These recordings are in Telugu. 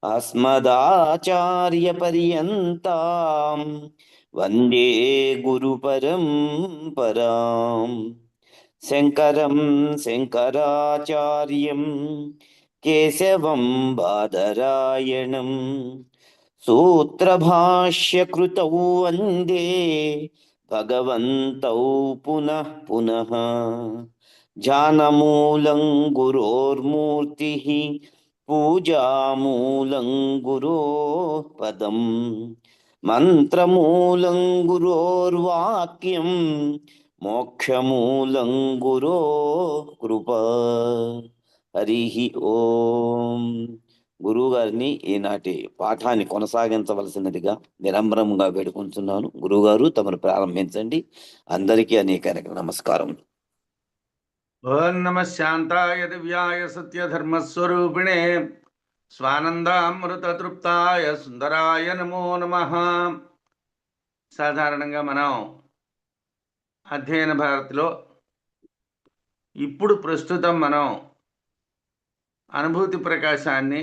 అస్మదాచార్యపర్యంతాం వందే గురుపరంపరాం. శంకరం శంకరాచార్యం కేశవం బాదరాయణం సూత్రభాష్యకృతౌ వందే భగవంతౌ పునః పునః. ధ్యానమూలం గురోర్మూర్తిః పూజామూలం గురోః పదం మంత్రమూలం గురోర్వాక్యం మోక్షమూలం గురో కృపా. హరి ఓం. గురువుగారిని ఈనాటి పాఠాన్ని కొనసాగించవలసినదిగా వినమ్రంగా వేడుకుంటున్నాను. గురువుగారు తమరు ప్రారంభించండి. అందరికీ అనేక నమస్కారం. ఓం నమ శాంతాయ దివ్యాయ సత్యధర్మస్వరూపిణే స్వానందామృతతృప్తాయ సుందరాయ నమో నమ. సాధారణంగా మనం అధ్యయన భారతిలో ఇప్పుడు ప్రస్తుతం మనం అనుభూతి ప్రకాశాన్ని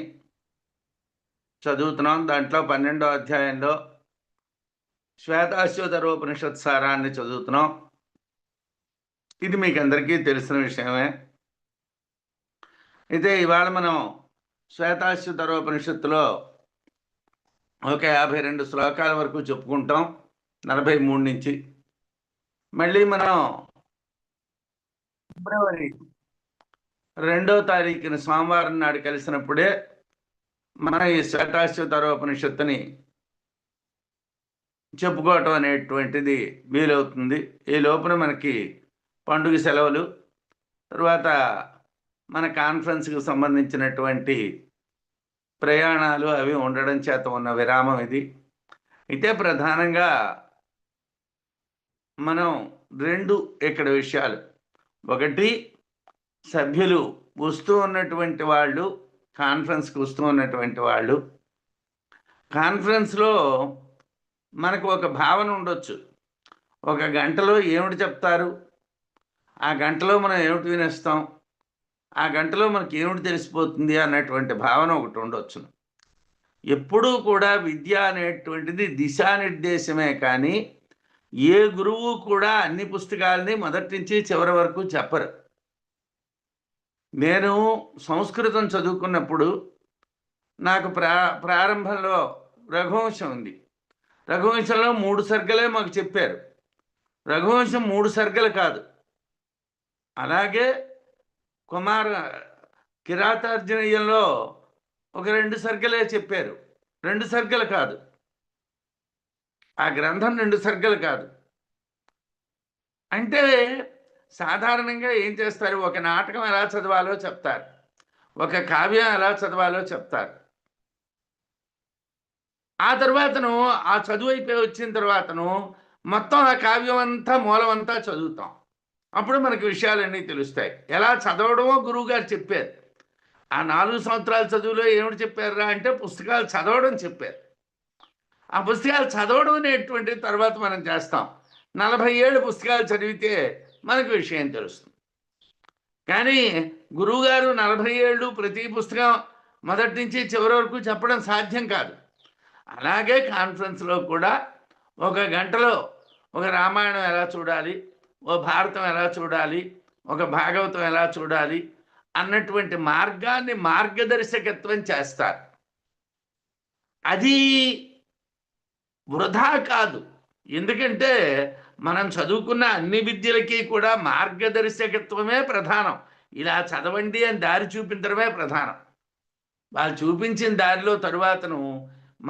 చదువుతున్నాం. దాంట్లో 12వ అధ్యాయంలో శ్వేతాశ్వతరోపనిషత్ సారాన్ని చదువుతున్నాం. ఇది మీకు అందరికీ తెలిసిన విషయమే. అయితే ఇవాళ మనం శ్వేతాశ్వతరోపనిషత్తులో ఒక 52 శ్లోకాల వరకు చెప్పుకుంటాం, 43 నుంచి. మళ్ళీ మనం ఫిబ్రవరి 2వ తారీఖున సోమవారం నాడు కలిసినప్పుడే మన ఈ శ్వేతాశ్వతరోపనిషత్తుని చెప్పుకోవటం అనేటువంటిది వీలవుతుంది. ఈ లోపున మనకి పండుగ సెలవులు, తర్వాత మన కాన్ఫరెన్స్కి సంబంధించినటువంటి ప్రయాణాలు అవి ఉండడం చేత ఉన్న విరామం ఇది. అయితే ప్రధానంగా మనం 2 ఇక్కడ విషయాలు. ఒకటి, సభ్యులు వస్తూ ఉన్నటువంటి వాళ్ళు, కాన్ఫరెన్స్కి వస్తూ ఉన్నటువంటి వాళ్ళు, కాన్ఫరెన్స్లో మనకు ఒక భావన ఉండొచ్చు. 1 గంటలో ఏమిటి చెప్తారు, ఆ గంటలో మనం ఏమిటి వినేస్తాం, ఆ గంటలో మనకి ఏమిటి తెలిసిపోతుంది అన్నటువంటి భావన ఒకటి ఉండొచ్చు. ఎప్పుడూ కూడా విద్య అనేటువంటిది దిశానిర్దేశమే, కానీ ఏ గురువు కూడా అన్ని పుస్తకాలని మొదటి నుంచి చివరి వరకు చెప్పరు. నేను సంస్కృతం చదువుకున్నప్పుడు నాకు ప్రారంభంలో రఘువంశం ఉంది. రఘువంశంలో 3 సర్గలే మాకు చెప్పారు. రఘువంశం 3 సర్గలు కాదు. అలాగే కిరాతార్జునీయంలో ఒక 2 సర్గలే చెప్పారు. 2 సర్గలు కాదు. ఆ గ్రంథం 2 సర్గలు కాదు. అంటే సాధారణంగా ఏం చేస్తారు, ఒక నాటకం ఎలా చదవాలో చెప్తారు, ఒక కావ్యం ఎలా చదవాలో చెప్తారు. ఆ తర్వాతను ఆ చదువు అయిపోయి వచ్చిన తర్వాతను మొత్తం ఆ కావ్యం అంతా మూలం అంతా చదువుతాం. అప్పుడు మనకి విషయాలన్నీ తెలుస్తాయి. ఎలా చదవడమో గురువుగారు చెప్పారు. ఆ 4 సంవత్సరాల చదువులో ఏమిటి చెప్పారా అంటే పుస్తకాలు చదవడం చెప్పారు. ఆ పుస్తకాలు చదవడం అనేటువంటి తర్వాత మనం చేస్తాం. 47 పుస్తకాలు చదివితే మనకు విషయం తెలుస్తుంది. కానీ గురువుగారు 47 ప్రతి పుస్తకం మొదటి నుంచి చివరి వరకు చెప్పడం సాధ్యం కాదు. అలాగే కాన్ఫరెన్స్లో కూడా 1 గంటలో ఒక రామాయణం ఎలా చూడాలి, ఓ భారతం ఎలా చూడాలి, ఒక భాగవతం ఎలా చూడాలి అన్నటువంటి మార్గాన్ని మార్గదర్శకత్వం చేస్తారు. అది వృధా కాదు. ఎందుకంటే మనం చదువుకున్న అన్ని విద్యలకి కూడా మార్గదర్శకత్వమే ప్రధానం. ఇలా చదవండి అని దారి చూపించడమే ప్రధానం. వాళ్ళు చూపించిన దారిలో తరువాతను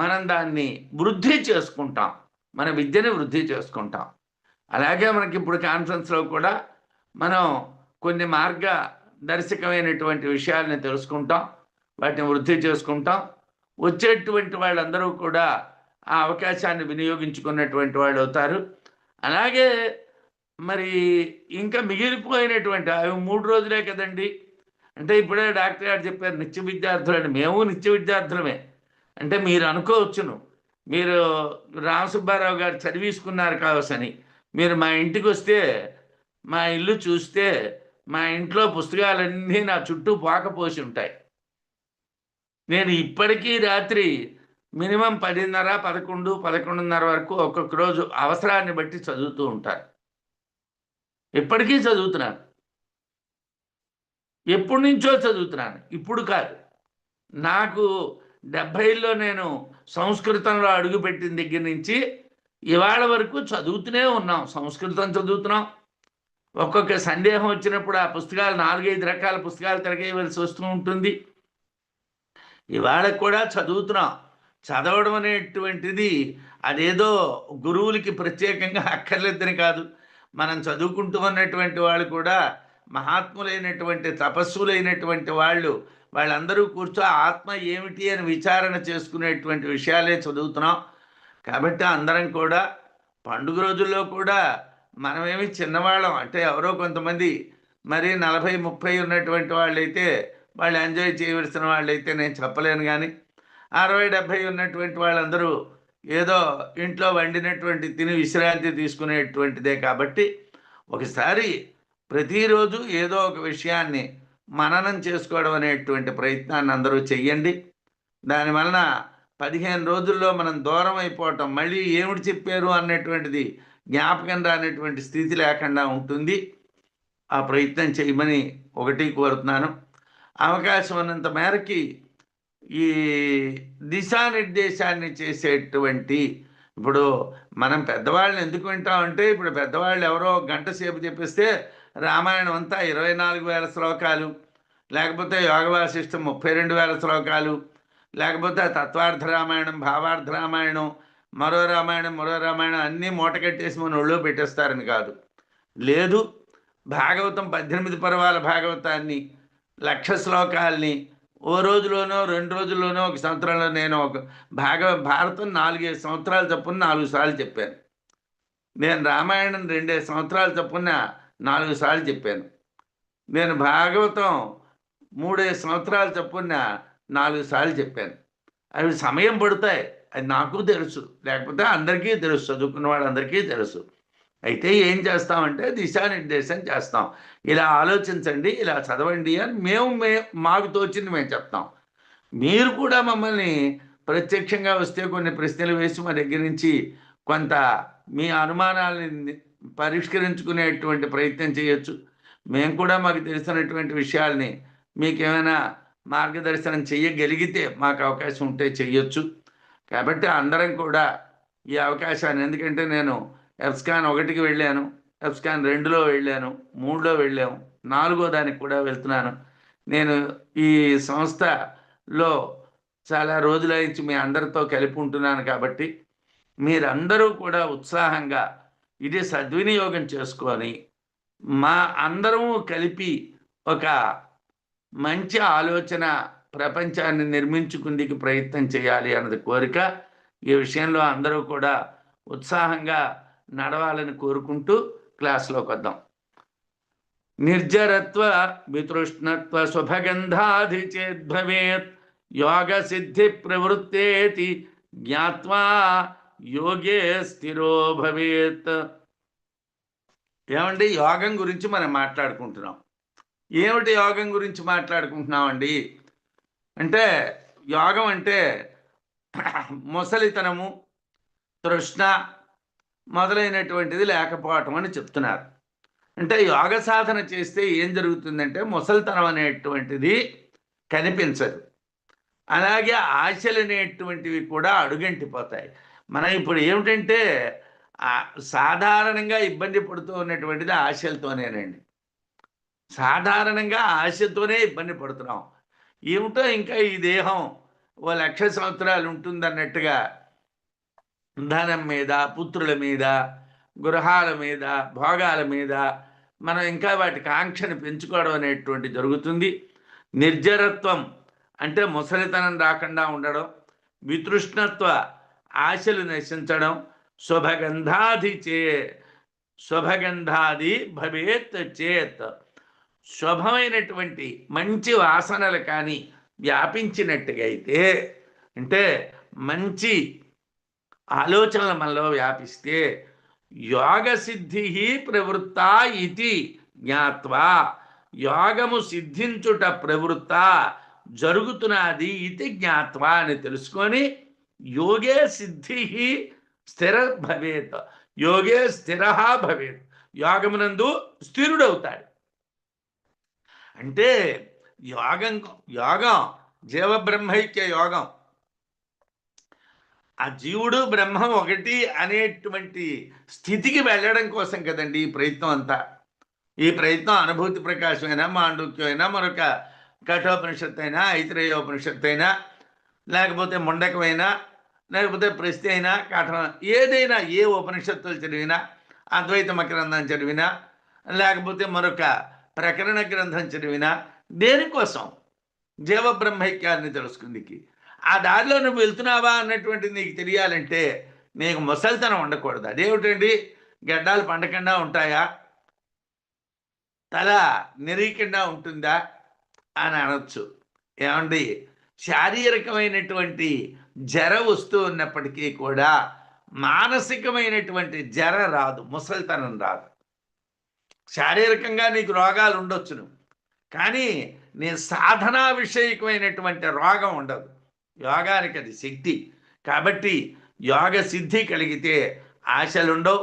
మనం దాన్ని వృద్ధి చేసుకుంటాం, మన విద్యను వృద్ధి చేసుకుంటాం. అలాగే మనకి ఇప్పుడు కాన్ఫరెన్స్లో కూడా మనం కొన్ని మార్గదర్శకమైనటువంటి విషయాలని తెలుసుకుంటాం, వాటిని వృద్ధి చేసుకుంటాం. వచ్చేటువంటి వాళ్ళందరూ కూడా ఆ అవకాశాన్ని వినియోగించుకున్నటువంటి వాళ్ళు అవుతారు. అలాగే మరి ఇంకా మిగిలిపోయినటువంటి అవి 3 రోజులే కదండి. అంటే ఇప్పుడే డాక్టర్ గారు చెప్పారు నిత్య విద్యార్థులని. మేము నిత్య విద్యార్థులమే. అంటే మీరు అనుకోవచ్చును, మీరు రామసుబ్బారావు గారు చదివిసుకున్నారు కావచ్చని. మీరు మా ఇంటికి వస్తే, మా ఇల్లు చూస్తే, మా ఇంట్లో పుస్తకాలన్నీ నా చుట్టూ పాకపోసి ఉంటాయి. నేను ఇప్పటికీ రాత్రి మినిమం 10:30, 11, 11:30 వరకు ఒక్కొక్క రోజు అవసరాన్ని బట్టి చదువుతూ ఉంటాను. ఇప్పటికీ చదువుతున్నాను. ఎప్పటి నుంచో చదువుతున్నాను, ఇప్పుడు కాదు. నాకు 70లో నేను సంస్కృతంలో అడుగుపెట్టిన దగ్గర నుంచి ఇవాళ వరకు చదువుతూనే ఉన్నాం. సంస్కృతం చదువుతున్నాం. ఒక్కొక్క సందేహం వచ్చినప్పుడు ఆ పుస్తకాలు 4-5 రకాల పుస్తకాలు తిరగేయవలసి వస్తూ ఉంటుంది. ఇవాళ కూడా చదువుతున్నాం. చదవడం అనేటువంటిది అదేదో గురువులకి ప్రత్యేకంగా అక్కర్లేదని కాదు. మనం చదువుకుంటూ ఉన్నటువంటి వాళ్ళు కూడా మహాత్ములైనటువంటి తపస్సులైనటువంటి వాళ్ళందరూ కూర్చో ఆత్మ ఏమిటి అని విచారణ చేసుకునేటువంటి విషయాలే చదువుతున్నాం. కాబట్టి అందరం కూడా పండుగ రోజుల్లో కూడా మనమేమి చిన్నవాళ్ళం అంటే ఎవరో కొంతమంది మరి 40-30 ఉన్నటువంటి వాళ్ళైతే వాళ్ళు ఎంజాయ్ చేయవలసిన వాళ్ళైతే నేను చెప్పలేను. కానీ 60-70 ఉన్నటువంటి వాళ్ళందరూ ఏదో ఇంట్లో వండినటువంటి తిని విశ్రాంతి తీసుకునేటువంటిదే. కాబట్టి ఒకసారి ప్రతిరోజు ఏదో ఒక విషయాన్ని మననం చేసుకోవడం అనేటువంటి ప్రయత్నాన్ని అందరూ చెయ్యండి. దానివలన 15 రోజుల్లో మనం దూరం అయిపోవటం, మళ్ళీ ఏమిటి చెప్పారు అన్నటువంటిది జ్ఞాపకం రానటువంటి స్థితి లేకుండా ఉంటుంది. ఆ ప్రయత్నం చేయమని ఒకటి కోరుతున్నాను. అవకాశం ఉన్నంత మేరకి ఈ దిశానిర్దేశాన్ని చేసేటువంటి ఇప్పుడు మనం పెద్దవాళ్ళని ఎందుకు వింటామంటే, ఇప్పుడు పెద్దవాళ్ళు ఎవరో గంట సేపు చెప్పిస్తే రామాయణం అంతా 24,000 శ్లోకాలు, లేకపోతే యోగ వాసిష్టం 32,000 శ్లోకాలు, లేకపోతే తత్వార్థ రామాయణం, భావార్థ రామాయణం, మరో రామాయణం అన్నీ మూట కట్టేసి మన ఒళ్ళో పెట్టేస్తారని కాదు. లేదు, భాగవతం 18 పర్వాల భాగవతాన్ని 1,00,000 శ్లోకాల్ని ఓ రోజులోనో 2 రోజుల్లోనో ఒక సంవత్సరంలో నేను ఒక భారతం 4-5 సంవత్సరాలు చొప్పున 4 సార్లు చెప్పాను. నేను రామాయణం 2 సంవత్సరాలు చొప్పున 4 సార్లు చెప్పాను. నేను భాగవతం 3 సంవత్సరాలు చొప్పున 4 సార్లు చెప్పాను. అవి సమయం పడతాయి, అది నాకు తెలుసు, లేకపోతే అందరికీ తెలుసు, చదువుకున్న వాళ్ళందరికీ తెలుసు. అయితే ఏం చేస్తామంటే దిశానిర్దేశం చేస్తాం. ఇలా ఆలోచించండి, ఇలా చదవండి అని మాకు తోచింది మేము చెప్తాం. మీరు కూడా మమ్మల్ని ప్రత్యక్షంగా వస్తే కొన్ని ప్రశ్నలు వేసి మా దగ్గర నుంచి కొంత మీ అనుమానాలని పరిష్కరించుకునేటువంటి ప్రయత్నం చేయొచ్చు. మేము కూడా మాకు తెలిసినటువంటి విషయాల్ని మీకేమైనా మార్గదర్శనం చేయగలిగితే మాకు అవకాశం ఉంటే చెయ్యొచ్చు. కాబట్టి అందరం కూడా ఈ అవకాశాన్ని, ఎందుకంటే నేను ఎఫ్స్కాన్ 1కి వెళ్ళాను, ఎఫ్స్కాన్ 2లో వెళ్ళాను, 3లో వెళ్ళాము, 4వ దానికి కూడా వెళ్తున్నాను. నేను ఈ సంస్థలో చాలా రోజుల నుంచి మీ అందరితో కలిపి ఉంటున్నాను. కాబట్టి మీరందరూ కూడా ఉత్సాహంగా ఇది సద్వినియోగం చేసుకొని మా అందరము కలిపి ఒక మంచి ఆలోచన ప్రపంచాన్ని నిర్మించుకుందికి ప్రయత్నం చేయాలి అన్నది కోరిక. ఈ విషయంలో అందరూ కూడా ఉత్సాహంగా నడవాలని కోరుకుంటూ క్లాస్లోకి వద్దాం. నిర్జరత్వ వితృష్ణత్వ శుభగంధాధి చేద్భవేత్ యోగ సిద్ధి ప్రవృత్తేతి జ్ఞాత్వా యోగే స్థిరో భవేత్. ఏమండి, యోగం గురించి మనం మాట్లాడుకుంటున్నాం. ఏమిటి యోగం గురించి మాట్లాడుకుంటున్నామండి అంటే, యోగం అంటే ముసలితనము, తృష్ణ మొదలైనటువంటిది లేకపోవటం అని చెప్తున్నారు. అంటే యోగ సాధన చేస్తే ఏం జరుగుతుందంటే ముసలితనం అనేటువంటిది కనిపించదు. అలాగే ఆశలు అనేటువంటివి కూడా అడుగంటిపోతాయి. మనం ఇప్పుడు ఏమిటంటే సాధారణంగా ఇబ్బంది పడుతూ ఉన్నటువంటిది ఆశలతోనేనండి. సాధారణంగా ఆశతోనే ఇబ్బంది పడుతున్నాం. ఏమిటో ఇంకా ఈ దేహం 1,00,000 సంవత్సరాలు ఉంటుందన్నట్టుగా ధనం మీద, పుత్రుల మీద, గృహాల మీద, భోగాల మీద మనం ఇంకా వాటి కాంక్షను పెంచుకోవడం అనేటువంటి జరుగుతుంది. నిర్జరత్వం అంటే ముసలితనం రాకుండా ఉండడం, వితృష్ణత్వ ఆశలు నశించడం, శుభగంధాది భవేత్ చేత్, శుభమైనటువంటి మంచి వాసనలు కానీ వ్యాపించినట్టుగా అయితే, అంటే మంచి ఆలోచనలు మనలో వ్యాపిస్తే యోగ సిద్ధి ప్రవృత్త ఇది జ్ఞాత్వా, యోగము సిద్ధించుట ప్రవృత్త జరుగుతున్నది ఇది జ్ఞాత్వా అని తెలుసుకొని యోగే సిద్ధి స్థిర భవేత్, యోగే స్థిర భవేత్, యోగమునందు స్థిరుడవుతాడు. అంటే యోగం యోగం జీవబ్రహ్మైక్య యోగం, ఆ జీవుడు బ్రహ్మం ఒకటి అనేటువంటి స్థితికి వెళ్ళడం కోసం కదండి ఈ ప్రయత్నం అంతా. ఈ ప్రయత్నం అనుభూతి ప్రకాశమైనా, మాండూక్యమైనా, మరొక కఠోపనిషత్తు అయినా, ఐతరేయోపనిషత్తు అయినా, లేకపోతే ముండకమైనా, లేకపోతే ప్రశ్న అయినా, కఠం ఏదైనా, ఏ ఉపనిషత్తులు చదివినా, అద్వైత మకరంధం చదివినా, లేకపోతే మరొక ప్రకరణ గ్రంథం చదివినా, దేనికోసం? జీవబ్రహ్మైక్యాన్ని తెలుసుకుందికి. ఆ దారిలో నువ్వు వెళ్తున్నావా అన్నటువంటిది నీకు తెలియాలంటే నీకు ముసలితనం ఉండకూడదు. అదేమిటండి, గడ్డాలు పండకుండా ఉంటాయా, తల నెరీకుండా ఉంటుందా అని అనొచ్చు. ఏమండి, శారీరకమైనటువంటి జర వస్తూ ఉన్నప్పటికీ కూడా మానసికమైనటువంటి జర రాదు, ముసలితనం రాదు. శారీరకంగా నీకు రోగాలు ఉండొచ్చును, కానీ నీ సాధనా విషయకమైనటువంటి రోగం ఉండదు. యోగానికి అది శక్తి. కాబట్టి యోగ సిద్ధి కలిగితే ఆశలుండవు,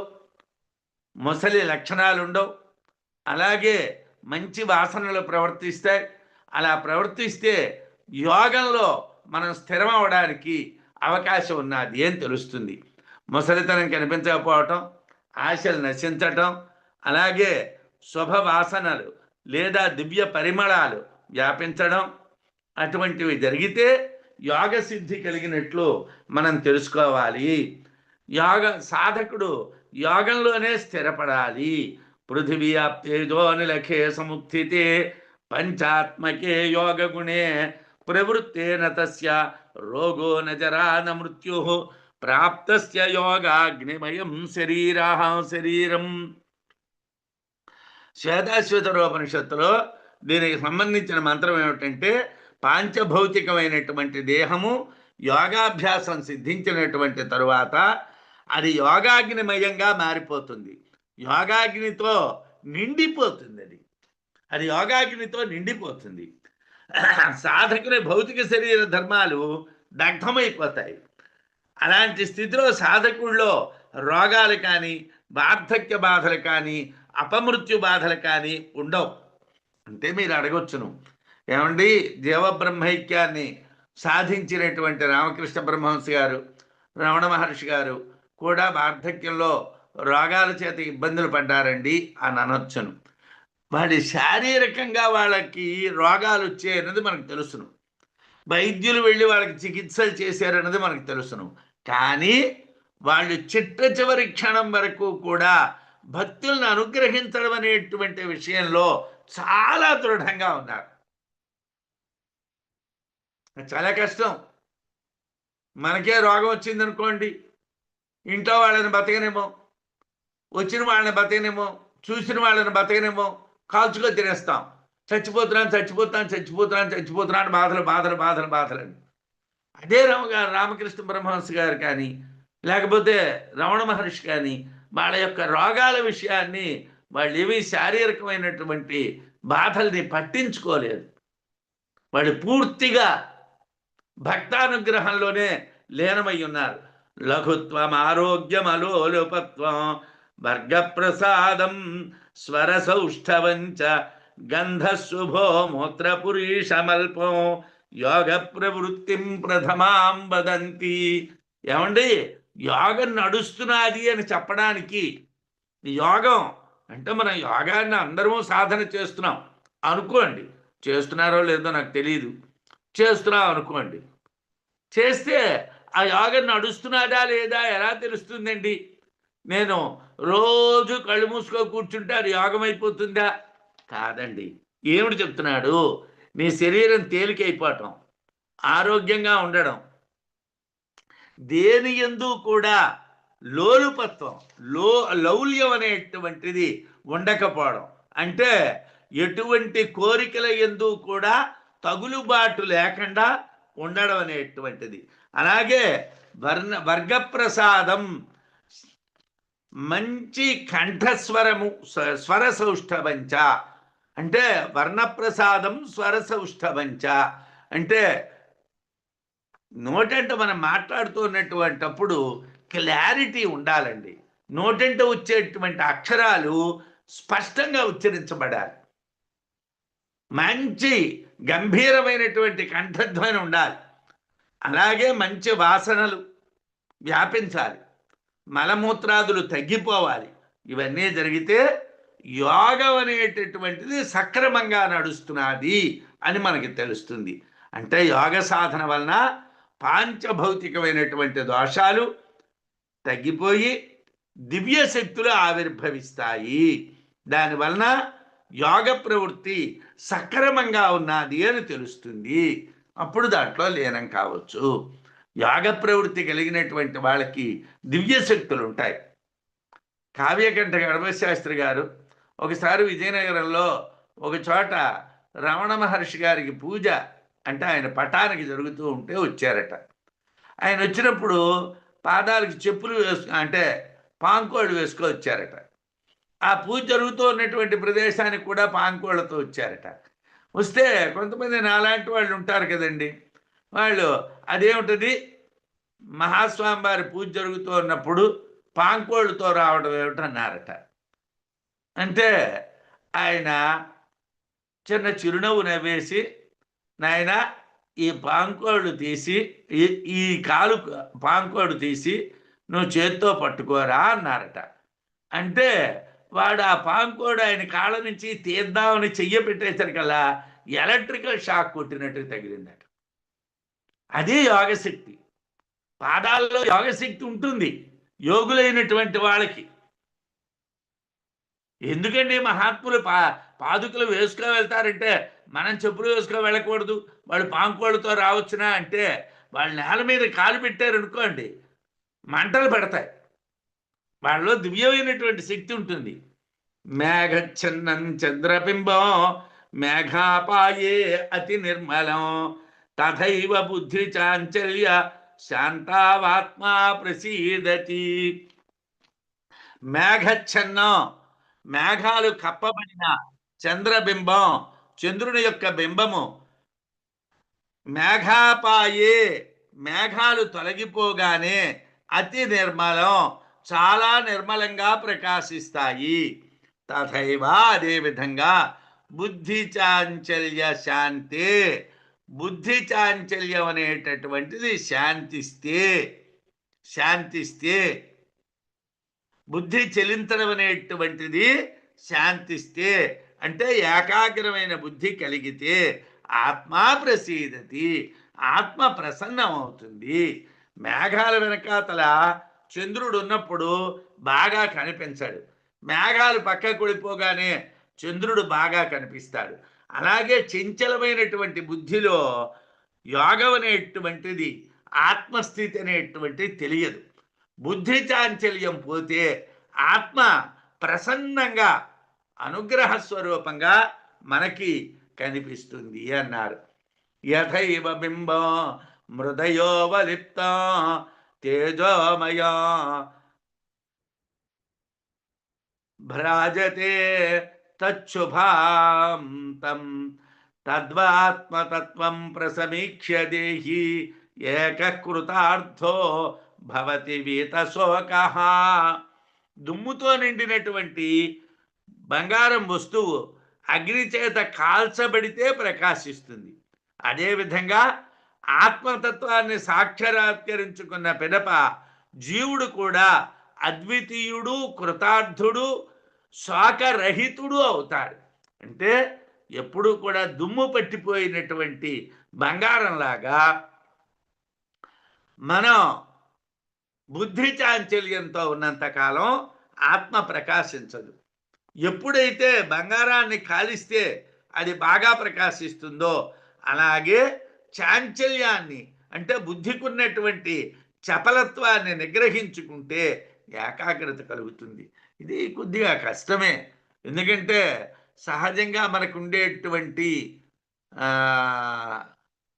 ముసలి లక్షణాలు ఉండవు, అలాగే మంచి వాసనలు ప్రవర్తిస్తాయి. అలా ప్రవర్తిస్తే యోగంలో మనం స్థిరం అవడానికి అవకాశం ఉన్నది అని తెలుస్తుంది. ముసలితనం కనిపించకపోవటం, ఆశలు నశించటం, అలాగే శుభ వాసనలు లేదా దివ్య పరిమళాలు వ్యాపించడం, అటువంటివి జరిగితే యోగ సిద్ధి కలిగినట్లు మనం తెలుసుకోవాలి. యోగ సాధకుడు యోగంలోనే స్థిరపడాలి. పృథివీ ఆప్తేజో నిలఖే సముత్థితే పంచాత్మకే యోగ గుణే ప్రవృత్తేన తస్య రోగో న జరా న మృత్యు ప్రాప్తస్య యోగాగ్నిమయం శరీరం. శ్వేతాశ్వతరోపనిషత్తులో దీనికి సంబంధించిన మంత్రం ఏమిటంటే, పాంచభౌతికమైనటువంటి దేహము యోగాభ్యాసం సిద్ధించినటువంటి తరువాత అది యోగాగ్నిమయంగా మారిపోతుంది. యోగాగ్నితో నిండిపోతుంది. అది యోగాగ్నితో నిండిపోతుంది. సాధకుని భౌతిక శరీర ధర్మాలు దగ్ధమైపోతాయి. అలాంటి స్థితిలో సాధకుల్లో రోగాలు కానీ, వార్ధక్య బాధలు కానీ, అపమృత్యు బాధలు కానీ ఉండవు. అంటే మీరు అడగొచ్చును, ఏమండి, జీవబ్రహ్మైక్యాన్ని సాధించినటువంటి రామకృష్ణ పరమహంస గారు, రమణ మహర్షి గారు కూడా వార్ధక్యంలో రోగాల చేత ఇబ్బందులు పడ్డారండి అని అనొచ్చును. వాడి శారీరకంగా వాళ్ళకి రోగాలు వచ్చాయన్నది మనకు తెలుసును, వైద్యులు వెళ్ళి వాళ్ళకి చికిత్సలు చేశారన్నది మనకు తెలుసును. కానీ వాళ్ళు చిట్ట చివరి క్షణం వరకు కూడా భక్తులను అనుగ్రహించడం అనేటువంటి విషయంలో చాలా దృఢంగా ఉన్నారు. చాలా కష్టం. మనకే రోగం వచ్చిందనుకోండి, ఇంట్లో వాళ్ళని బతకనేమో, వచ్చిన వాళ్ళని బతకనేమో, చూసిన వాళ్ళని బతకనేమో, కాల్చుకొని తినేస్తాం. చచ్చిపోతున్నాను బాధలు. అదే రామకృష్ణ పరమహంస గారు కానీ, లేకపోతే రమణ మహర్షి కానీ, వాళ్ళ యొక్క రోగాల విషయాన్ని వాళ్ళు ఏమీ శారీరకమైనటువంటి బాధల్ని పట్టించుకోలేదు. వాళ్ళు పూర్తిగా భక్తానుగ్రహంలోనే లీనమై ఉన్నారు. లఘుత్వం ఆరోగ్యం అలోలుపత్వం వర్గప్రసాదం స్వర సౌష్ఠవంచ గంధశుభో మూత్రపురీషమల్పం యోగ ప్రవృత్తిం ప్రథమాం వదంతి. ఏమండి, యోగం నడుస్తున్నది అని చెప్పడానికి, యోగం అంటే మనం యోగాన్ని అందరము సాధన చేస్తున్నాం అనుకోండి, చేస్తున్నారో లేదో నాకు తెలియదు, చేస్తున్నాం అనుకోండి. చేస్తే ఆ యోగం నడుస్తున్నదా లేదా ఎలా తెలుస్తుందండి? నేను రోజు కళ్ళు మూసుకో కూర్చుంటే అది యోగం అయిపోతుందా? కాదండి. ఏమిటి చెప్తున్నాడు? నీ శరీరం తేలికైపోవటం, ఆరోగ్యంగా ఉండడం, దేని యందు కూడా లోలుపత్వం, లౌల్యం అనేటువంటిది ఉండకపోవడం, అంటే ఎటువంటి కోరికల యందు కూడా తగులుబాటు లేకుండా ఉండడం అనేటువంటిది. అలాగే వర్గప్రసాదం, మంచి కంఠస్వరము, స్వర సౌష్ఠవంచ, అంటే వర్ణప్రసాదం స్వర సౌష్ఠవంచ అంటే నోటంట మనం మాట్లాడుతూ ఉన్నటువంటప్పుడు క్లారిటీ ఉండాలండి. నోటంట వచ్చేటువంటి అక్షరాలు స్పష్టంగా ఉచ్చరించబడాలి. మంచి గంభీరమైనటువంటి కంఠధ్వని ఉండాలి. అలాగే మంచి వాసనలు వ్యాపించాలి. మలమూత్రాదులు తగ్గిపోవాలి. ఇవన్నీ జరిగితే యోగం అనేటటువంటిది సక్రమంగా నడుస్తున్నది అని మనకి తెలుస్తుంది. అంటే యోగ సాధన వలన పాంచభౌతికమైనటువంటి దోషాలు తగ్గిపోయి దివ్య శక్తులు ఆవిర్భవిస్తాయి. దానివలన యోగ ప్రవృత్తి సక్రమంగా ఉన్నది అని తెలుస్తుంది. అప్పుడు దాంట్లో లీనం కావచ్చు. యోగ ప్రవృత్తి కలిగినటువంటి వాళ్ళకి దివ్య శక్తులు ఉంటాయి. కావ్యకంఠ గణపతిశాస్త్రి గారు ఒకసారి విజయనగరంలో ఒక చోట రమణ మహర్షి గారికి పూజ అంటే ఆయన పటానికి జరుగుతూ ఉంటే వచ్చారట. ఆయన వచ్చినప్పుడు పాదాలకి చెప్పులు అంటే పాంకోళ్ళు వేసుకొని వచ్చారట. ఆ పూజ జరుగుతూ ఉన్నటువంటి ప్రదేశానికి కూడా పాంకోళ్ళతో వచ్చారట. వస్తే కొంతమంది నాలాంటి వాళ్ళు ఉంటారు కదండి, వాళ్ళు అదేమిటది మహాస్వామి వారి పూజ జరుగుతూ ఉన్నప్పుడు పాంకోళ్ళతో రావడం ఏమిటన్నారట. అంటే ఆయన చిన్న చిరునవ్వు నవ్వేసి, నాయన ఈ పాంకోళ్ళు తీసి ఈ కాలు పాంకోడు తీసి నువ్వు చేత్తో పట్టుకోరా అన్నారట. అంటే వాడు ఆ పాంకోడు ఆయన కాళ్ళ నుంచి తీద్దామని చెయ్య పెట్టేసరికల్లా ఎలక్ట్రికల్ షాక్ కొట్టినట్టు తగిలిందట. అదే యోగశక్తి. పాదాల్లో యోగశక్తి ఉంటుంది యోగులైనటువంటి వాళ్ళకి. ఎందుకండి మహాత్ములు పాదుకలు వేసుకొని వెళ్తారంటే మనం చెప్పులు వేసుకొని వెళ్ళకూడదు, వాళ్ళు పాంకోళ్ళతో రావచ్చునా అంటే వాళ్ళ నేల మీద కాలు పెట్టారనుకోండి మంటలు పడతాయి. వాళ్ళలో దివ్యమైనటువంటి శక్తి ఉంటుంది. మేఘచ్ఛన్నం చంద్రబింబం మేఘాపాయే అతి నిర్మలం తథైవ బుద్ధి చాంచల్య శాంతావాత్మా ప్రసీదతి. మేఘచ్ఛన్నం మేఘాలు కప్పబడిన చంద్రబింబం చంద్రుని యొక్క బింబము మేఘాపాయే మేఘాలు తొలగిపోగానే అతి నిర్మలం చాలా నిర్మలంగా ప్రకాశిస్తాయి. తథైవ అదేవిధంగా బుద్ధి చాంచల్య శాంతే బుద్ధి చాంచల్యం అనేటటువంటిది శాంతిస్తే బుద్ధి చెలించడం అనేటువంటిది శాంతిస్తే అంటే ఏకాగ్రమైన బుద్ధి కలిగితే ఆత్మ ప్రసీదతి ఆత్మ ప్రసన్నం అవుతుంది. మేఘాల వెనకాతల చంద్రుడు ఉన్నప్పుడు బాగా కనిపించాడు, మేఘాలు పక్కకు వెళ్ళిపోగానే చంద్రుడు బాగా కనిపిస్తాడు. అలాగే చంచలమైనటువంటి బుద్ధిలో యోగం అనేటువంటిది ఆత్మస్థితి అనేటువంటిది తెలియదు. బుద్ధి చాంచల్యం పోతే ఆత్మ ప్రసన్నంగా అనుగ్రహ స్వరూపంగా మనకి కనిపిస్తుంది అన్నారు. యథైవ బింబం మృదయోవలిప్తం తేజోమయ భ్రాజతే తచ్చుభాంతం తద్వాత్మతత్వం ప్రసమీక్ష్య దేహి ఏకకృతార్థో భవతి వీతశోకః. దుమ్ముతో నిండినటువంటి బంగారం వస్తువు అగ్ని చేత కాల్చబడితే ప్రకాశిస్తుంది. అదేవిధంగా ఆత్మతత్వాన్ని సాక్షాత్కరించుకున్న పిదప జీవుడు కూడా అద్వితీయుడు, కృతార్థుడు, శోకరహితుడు అవుతాడు. అంటే ఎప్పుడూ కూడా దుమ్ము పట్టిపోయినటువంటి బంగారంలాగా మనం బుద్ధి చాంచల్యంతో ఉన్నంతకాలం ఆత్మ ప్రకాశించదు. ఎప్పుడైతే బంగారాన్ని కాలిస్తే అది బాగా ప్రకాశిస్తుందో అలాగే చాంచల్యాన్ని అంటే బుద్ధికున్నటువంటి చపలత్వాన్ని నిగ్రహించుకుంటే ఏకాగ్రత కలుగుతుంది. ఇది కొద్దిగా కష్టమే, ఎందుకంటే సహజంగా మనకు ఉండేటువంటి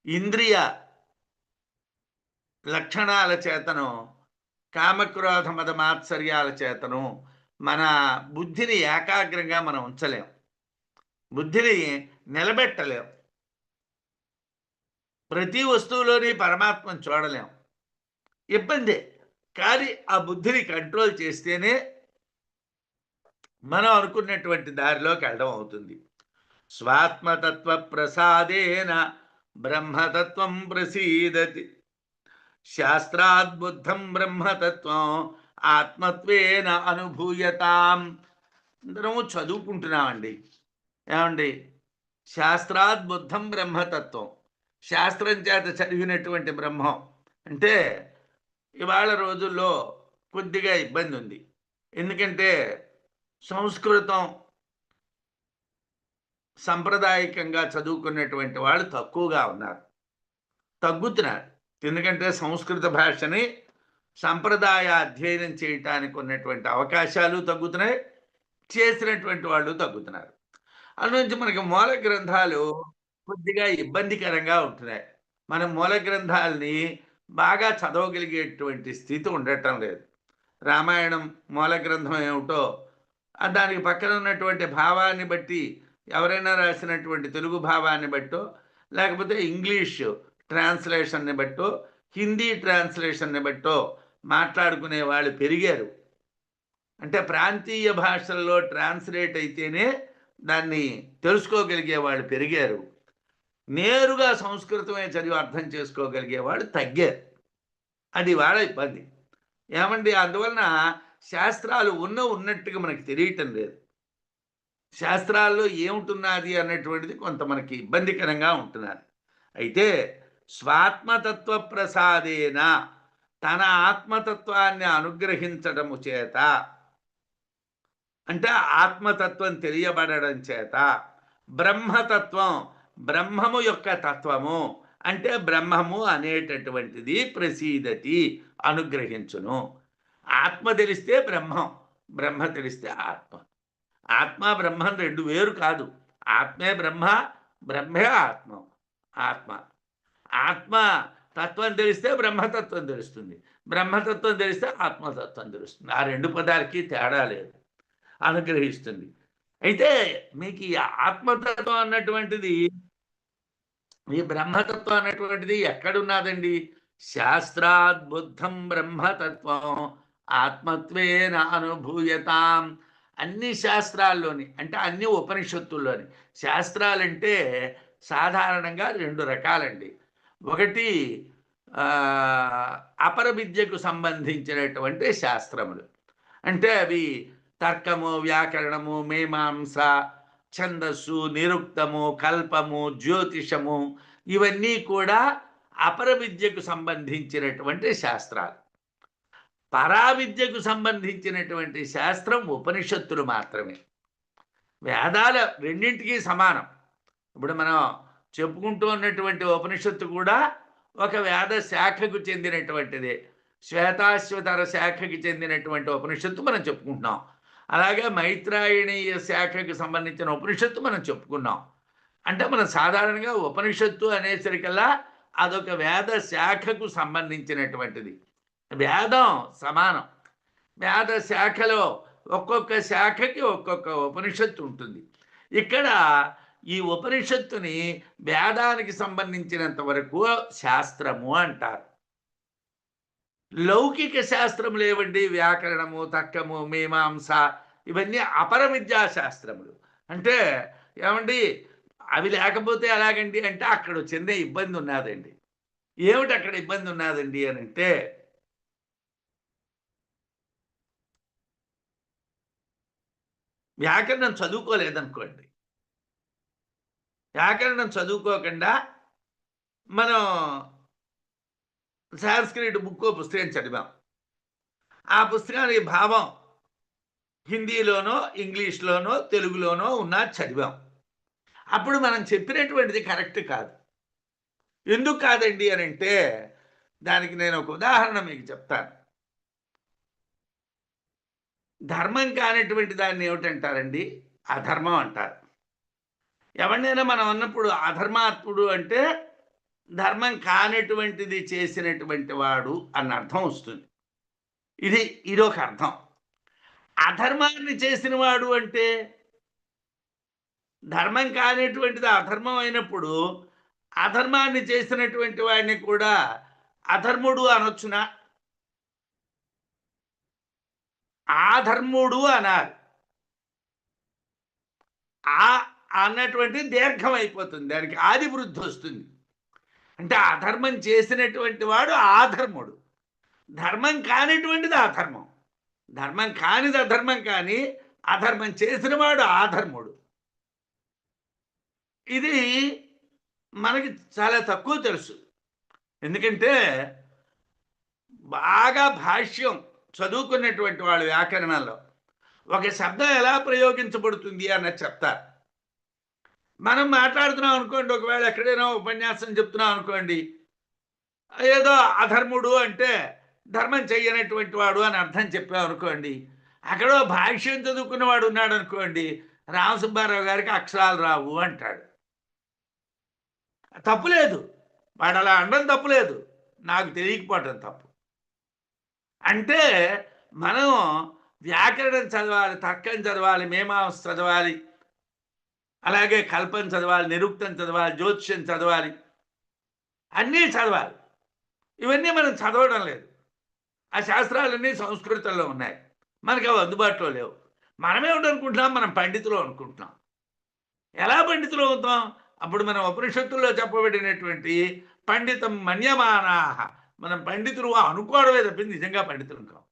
ఇంద్రియ లక్షణాల చేతను కామక్రోధ మద మాత్సర్యాల చేతను మన బుద్ధిని ఏకాగ్రంగా మనం ఉంచలేం, బుద్ధిని నిలబెట్టలేం. ప్రతి వస్తువులోని పరమాత్మను చూడలేం, ఇబ్బందే. కానీ ఆ బుద్ధిని కంట్రోల్ చేస్తేనే మనం అనుకున్నటువంటి దారిలోకి వెళ్ళడం అవుతుంది. స్వాత్మతత్వ ప్రసాదేన బ్రహ్మతత్వం ప్రసీదతి, శాస్త్రాద్బుద్ధం బ్రహ్మతత్వం ఆత్మత్వేన అనుభూయతాం. అందరము చదువుకుంటున్నామండి. ఏమండి? శాస్త్రాద్బుద్ధం బ్రహ్మతత్వం, శాస్త్రం చేత చదివినటువంటి బ్రహ్మం. అంటే ఇవాళ రోజుల్లో కొద్దిగా ఇబ్బంది ఉంది. ఎందుకంటే సంస్కృతం సంప్రదాయకంగా చదువుకున్నటువంటి వాళ్ళు తక్కువగా ఉన్నారు, తగ్గుతున్నారు. ఎందుకంటే సంస్కృత భాషని సంప్రదాయ అధ్యయనం చేయటానికి ఉన్నటువంటి అవకాశాలు తగ్గుతున్నాయి, చేసినటువంటి వాళ్ళు తగ్గుతున్నారు. అందునుంచి మనకి మూల గ్రంథాలు కొద్దిగా ఇబ్బందికరంగా ఉంటున్నాయి. మనం మూల గ్రంథాలని బాగా చదవగలిగేటువంటి స్థితి ఉండటం లేదు. రామాయణం మూల గ్రంథం ఏమిటో దానికి పక్కన ఉన్నటువంటి భావాన్ని బట్టి, ఎవరైనా రాసినటువంటి తెలుగు భావాన్ని బట్టో, లేకపోతే ఇంగ్లీష్ ట్రాన్స్లేషన్ని బట్టో, హిందీ ట్రాన్స్లేషన్ని బట్టో మాట్లాడుకునే వాళ్ళు పెరిగారు. అంటే ప్రాంతీయ భాషల్లో ట్రాన్స్లేట్ అయితేనే దాన్ని తెలుసుకోగలిగే వాళ్ళు పెరిగారు. నేరుగా సంస్కృతమే చదివి అర్థం చేసుకోగలిగే వాళ్ళు తగ్గారు. అది వాళ్ళ ఇబ్బంది. ఏమండి? అందువలన శాస్త్రాలు ఉన్నట్టుగా మనకి తెలియటం లేదు. శాస్త్రాల్లో ఏముంటున్నది అన్నటువంటిది కొంత మనకి ఇబ్బందికరంగా ఉంటున్నది. అయితే స్వాత్మతత్వ ప్రసాదేన, తన ఆత్మతత్వాన్ని అనుగ్రహించడము చేత, అంటే ఆత్మతత్వం తెలియబడడం చేత, బ్రహ్మతత్వం, బ్రహ్మము యొక్క తత్వము, అంటే బ్రహ్మము అనేటటువంటిది ప్రసీదతి, అనుగ్రహించును. ఆత్మ తెలిస్తే బ్రహ్మం, బ్రహ్మ తెలిస్తే ఆత్మ. ఆత్మ బ్రహ్మం రెండు వేరు కాదు. ఆత్మే బ్రహ్మ, బ్రహ్మే ఆత్మ. ఆత్మ ఆత్మ తత్వం తెలిస్తే బ్రహ్మతత్వం తెలుస్తుంది, బ్రహ్మతత్వం తెలిస్తే ఆత్మతత్వం తెలుస్తుంది. ఆ రెండు పదాలకి తేడా లేదు, అనుగ్రహిస్తుంది. అయితే మీకు ఈ ఆత్మతత్వం అన్నటువంటిది, ఈ బ్రహ్మతత్వం అన్నటువంటిది ఎక్కడున్నదండి? శాస్త్రాద్బుద్ధం బ్రహ్మతత్వం ఆత్మత్వేన అనుభూయతాం. అన్ని శాస్త్రాల్లోని, అంటే అన్ని ఉపనిషత్తుల్లోని. శాస్త్రాలంటే సాధారణంగా రెండు రకాలండి. ఒకటి అపర విద్యకు సంబంధించినటువంటి శాస్త్రములు. అంటే అవి తర్కము, వ్యాకరణము, మీమాంస, ఛందస్సు, నిరుక్తము, కల్పము, జ్యోతిషము, ఇవన్నీ కూడా అపర విద్యకు సంబంధించినటువంటి శాస్త్రాలు. పరావిద్యకు సంబంధించినటువంటి శాస్త్రం ఉపనిషత్తులు మాత్రమే. వేదాల రెండింటికి సమానం. ఇప్పుడు మనం చెప్పుకుంటూ ఉన్నటువంటి ఉపనిషత్తు కూడా ఒక వేద శాఖకు చెందినటువంటిదే. శ్వేతాశ్వతర శాఖకి చెందినటువంటి ఉపనిషత్తు మనం చెప్పుకుంటున్నాం. అలాగే మైత్రాయణీయ శాఖకి సంబంధించిన ఉపనిషత్తు మనం చెప్పుకున్నాం. అంటే మనం సాధారణంగా ఉపనిషత్తు అనేసరికల్లా అదొక వేద శాఖకు సంబంధించినటువంటిది. వేదం సమానం. వేద శాఖలో ఒక్కొక్క శాఖకి ఒక్కొక్క ఉపనిషత్తు ఉంటుంది. ఇక్కడ ఈ ఉపనిషత్తుని వేదానికి సంబంధించినంత వరకు శాస్త్రము అంటారు. లౌకిక శాస్త్రములు ఏవండి? వ్యాకరణము, తర్కము, మీమాంస, ఇవన్నీ అపర విద్యా శాస్త్రములు. అంటే ఏమండి, అవి లేకపోతే ఎలాగండి అంటే అక్కడ చిన్న ఇబ్బంది ఉన్నదండి. ఏమిటి అక్కడ ఇబ్బంది ఉన్నదండి అని అంటే, వ్యాకరణం చదువుకోలేదనుకోండి, వ్యాకరణం చదువుకోకుండా మనం సాంస్క్రిట్ బుక్కో పుస్తకం చదివాం. ఆ పుస్తకానికి భావం హిందీలోనో, ఇంగ్లీష్‌లోనో, తెలుగులోనో ఉన్నది చదివాం. అప్పుడు మనం చెప్పినటువంటిది కరెక్ట్ కాదు. ఎందుకు కాదండి అని అంటే, దానికి నేను ఒక ఉదాహరణ మీకు చెప్తాను. ధర్మం కానటువంటి దాన్ని ఏమిటంటారండి? అధర్మం అంటారు. ఎవరినైనా మనం అన్నప్పుడు అధర్మాత్ముడు అంటే ధర్మం కానటువంటిది చేసినటువంటి వాడు అన్న అర్థం వస్తుంది. ఇదొక అర్థం. అధర్మాన్ని చేసిన వాడు అంటే, ధర్మం కానటువంటిది అధర్మం అయినప్పుడు అధర్మాన్ని చేసినటువంటి వాడిని కూడా అధర్ముడు అనొచ్చునా? ఆధర్ముడు అనాలి. ఆ అన్నటువంటి దీర్ఘం అయిపోతుంది, దానికి ఆది వృద్ధి వస్తుంది. అంటే అధర్మం చేసినటువంటి వాడు ఆధర్ముడు, ధర్మం కానిటువంటిది అధర్మం. ధర్మం కానిది అధర్మం, కానీ అధర్మం చేసిన వాడు ఆధర్ముడు. ఇది మనకి చాలా తక్కువ తెలుసు. ఎందుకంటే బాగా భాష్యం చదువుకున్నటువంటి వాళ్ళు వ్యాకరణంలో ఒక శబ్దం ఎలా ప్రయోగించబడుతుంది అన్నది చెప్తారు. మనం మాట్లాడుతున్నాం అనుకోండి, ఒకవేళ ఎక్కడైనా ఉపన్యాసం చెప్తున్నాం అనుకోండి, ఏదో అధర్ముడు అంటే ధర్మం చెయ్యనటువంటి వాడు అని అర్థం చెప్పాం అనుకోండి. అక్కడ భాష్యం చదువుకున్నవాడు ఉన్నాడు అనుకోండి, రామసుబ్బారావు గారికి అక్షరాలు రావు అంటాడు. తప్పులేదు, వాడు అలా అనడం తప్పులేదు, నాకు తెలియకపోవటం తప్పు. అంటే మనం వ్యాకరణం చదవాలి, తర్కం చదవాలి, మీమాంస చదవాలి, అలాగే కల్పం చదవాలి, నిరుక్తం చదవాలి, జ్యోతిష్యం చదవాలి, అన్నీ చదవాలి. ఇవన్నీ మనం చదవడం లేదు. ఆ శాస్త్రాలన్నీ సంస్కృతంలో ఉన్నాయి, మనకి అవి అందుబాటులో లేవు. మనమేమిటనుకుంటున్నాం, మనం పండితులు అనుకుంటున్నాం. ఎలా పండితులు అవుతాం? అప్పుడు మనం ఉపనిషత్తుల్లో చెప్పబడినటువంటి పండితం మన్యమానాహ, మనం పండితులు అనుకోవడమే తప్పింది నిజంగా పండితులు కావు.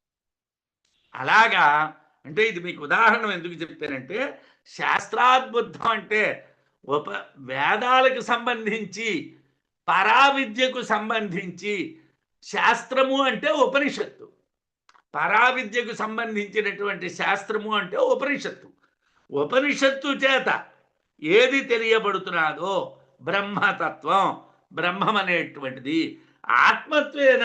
అలాగా అంటే ఇది మీకు ఉదాహరణ ఎందుకు చెప్పానంటే, శాస్త్రాద్బుద్ధం అంటే వేదాలకు సంబంధించి, పరావిద్యకు సంబంధించి, శాస్త్రము అంటే ఉపనిషత్తు, పరావిద్యకు సంబంధించినటువంటి శాస్త్రము అంటే ఉపనిషత్తు. ఉపనిషత్తు చేత ఏది తెలియబడుతున్నాదో బ్రహ్మతత్వం, బ్రహ్మం అనేటువంటిది ఆత్మత్వేన,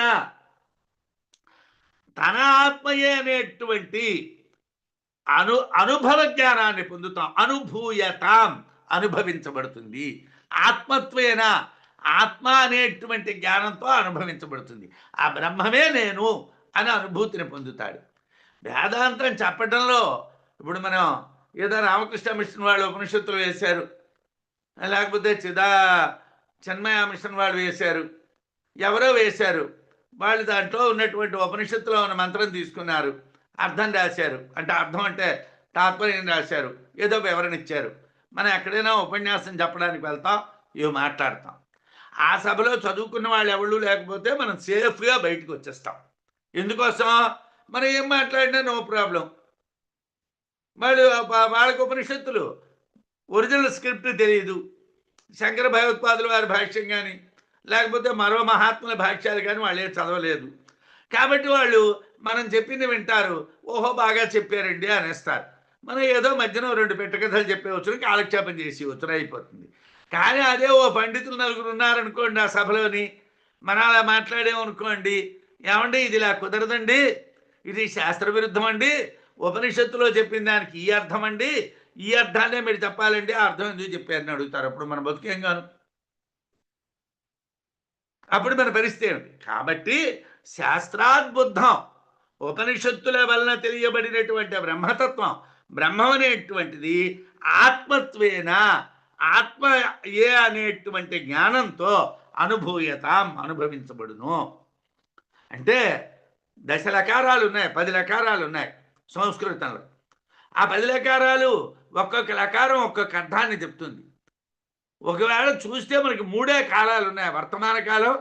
తన ఆత్మయే అనేటువంటి అనుభవ జ్ఞానాన్ని పొందుతాం. అనుభూయతాం, అనుభవించబడుతుంది. ఆత్మత్వేన, ఆత్మ అనేటువంటి జ్ఞానంతో అనుభవించబడుతుంది. ఆ బ్రహ్మమే నేను అని అనుభూతిని పొందుతాడు. వేదాంతం చెప్పడంలో ఇప్పుడు మనం ఏదో రామకృష్ణ మిషన్ వాళ్ళు ఉపనిషత్తులు వేశారు, లేకపోతే చిన్మయ మిషన్ వాళ్ళు వేశారు, ఎవరో వేశారు, వాళ్ళు దాంట్లో ఉన్నటువంటి ఉపనిషత్తులో ఉన్న మంత్రం తీసుకున్నారు, అర్థం రాశారు. అంటే అర్థం అంటే తాత్పర్యం రాశారు, ఏదో వివరణ ఇచ్చారు. మనం ఎక్కడైనా ఉపన్యాసం చెప్పడానికి వెళ్తాం, ఇవి మాట్లాడతాం. ఆ సభలో చదువుకున్న వాళ్ళు ఎవరు లేకపోతే మనం సేఫ్గా బయటకు వచ్చేస్తాం. ఎందుకోసం? మనం ఏం మాట్లాడినా నో ప్రాబ్లం. వాళ్ళు వాళ్ళకు ఉపనిషత్తులు ఒరిజినల్ స్క్రిప్ట్ తెలియదు, శంకర భగవత్పాదుల వారి భాష్యం కానీ లేకపోతే మరో మహాత్ముల భాష్యాలు కానీ వాళ్ళే చదవలేదు. కాబట్టి వాళ్ళు మనం చెప్పింది వింటారు, ఓహో బాగా చెప్పారండి అనేస్తారు. మనం ఏదో మధ్యన 2 పెట్టకథలు చెప్పేవచ్చు, కాలక్షేపం చేసి వచ్చున అయిపోతుంది. కానీ అదే ఓ పండితులు 4 ఉన్నారనుకోండి ఆ సభలోని, మనం అలా మాట్లాడేమనుకోండి, ఏమండి ఇది ఇలా కుదరదండి, ఇది శాస్త్ర విరుద్ధం అండి, ఉపనిషత్తులో చెప్పిన దానికి ఈ అర్థం అండి, ఈ అర్థాన్నే మీరు చెప్పాలండి, ఆ అర్థం ఎందుకు చెప్పారని అడుగుతారు. అప్పుడు మన బతుకేం గాను, అప్పుడు మన పరిస్థితి ఏమిటి? కాబట్టి శాస్త్రాద్బుద్ధం, ఉపనిషత్తుల వలన తెలియబడినటువంటి బ్రహ్మతత్వం, బ్రహ్మం అనేటువంటిది ఆత్మత్వేన, ఆత్మ ఏ అనేటువంటి జ్ఞానంతో అనుభూయతాం, అనుభవించబడును. అంటే 10 లకారాలు ఉన్నాయి, 10 లకారాలు ఉన్నాయి సంస్కృతంలో. ఆ 10 లకారాలు ఒక్కొక్క లకారం ఒక్కొక్క అర్థాన్ని చెప్తుంది. ఒకవేళ చూస్తే మనకి 3 కాలాలు ఉన్నాయి, వర్తమాన కాలం,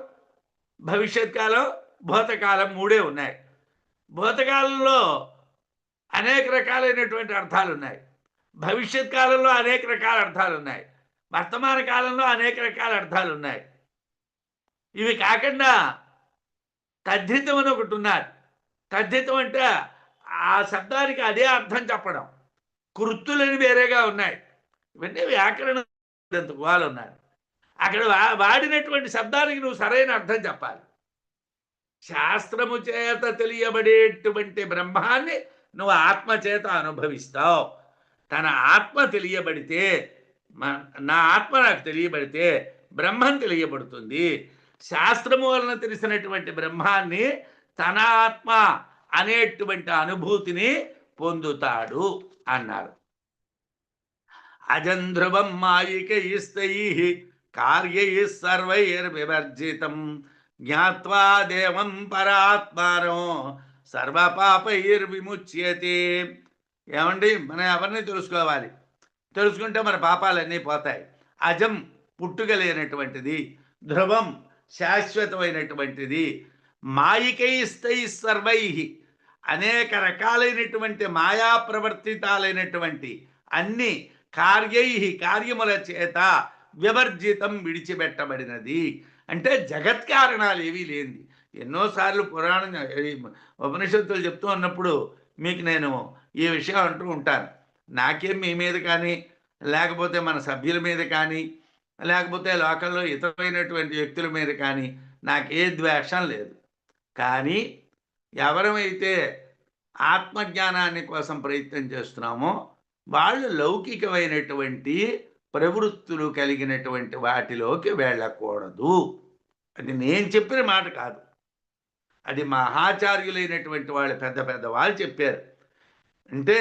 భవిష్యత్ కాలం, భూతకాలం, 3 ఉన్నాయి. భూతకాలంలో అనేక రకాలైనటువంటి అర్థాలు ఉన్నాయి, భవిష్యత్ కాలంలో అనేక రకాల అర్థాలు ఉన్నాయి, వర్తమాన కాలంలో అనేక రకాల అర్థాలు ఉన్నాయి. ఇవి కాకుండా తద్ధితం అని ఒకటి ఉన్నది. తద్ధితం అంటే ఆ శబ్దానికి అదే అర్థం చెప్పడం. కృత్తులని వేరేగా ఉన్నాయి. ఇవన్నీ వ్యాకరణ వాళ్ళు ఉన్నారు. అక్కడ వాడినటువంటి శబ్దానికి నువ్వు సరైన అర్థం చెప్పాలి. శాస్త్రము చేత తెలియబడేటువంటి బ్రహ్మాన్ని నువ్వు ఆత్మ చేత అనుభవిస్తావు. తన ఆత్మ తెలియబడితే, నా ఆత్మ నాకు తెలియబడితే బ్రహ్మం తెలియబడుతుంది. శాస్త్రము వలన తెలిసినటువంటి బ్రహ్మాన్ని తన ఆత్మ అనేటువంటి అనుభూతిని పొందుతాడు అన్నారు. అజంధ్రువం మాయికైస్తై కార్యైః సర్వైర్వివర్జితం జ్ఞాత్వా దేవం పరాత్మానో సర్వపాపైర్విముచ్యతే. ఏమండి, మనం ఎవరిని తెలుసుకోవాలి? తెలుసుకుంటే మన పాపాలన్నీ పోతాయి. అజం పుట్టుకలేనటువంటిది, ధ్రువం శాశ్వతమైనటువంటిది, మాయికైస్తై సర్వై అనేక రకాలైనటువంటి మాయా ప్రవర్తితాలైనటువంటి అన్ని కార్యై కార్యముల చేత వివర్జితం విడిచిపెట్టబడినది. అంటే జగత్కారణాలు ఏవీ లేనిది. ఎన్నోసార్లు పురాణం ఉపనిషత్తులు చెప్తూ ఉన్నప్పుడు మీకు నేను ఈ విషయం అంటూ ఉంటాను. నాకేం మీ మీద కానీ, లేకపోతే మన సభ్యుల మీద కానీ, లేకపోతే లోకంలో ఇతరమైనటువంటి వ్యక్తుల మీద కానీ నాకే ద్వేషం లేదు. కానీ ఎవరమైతే ఆత్మజ్ఞానాన్ని కోసం ప్రయత్నం చేస్తున్నామో వాళ్ళు లౌకికమైనటువంటి ప్రవృత్తులు కలిగినటువంటి వాటిలోకి వెళ్ళకూడదు. అది నేను చెప్పిన మాట కాదు, అది మహాచార్యులైనటువంటి వాళ్ళు పెద్ద పెద్ద వాళ్ళు చెప్పారు. అంటే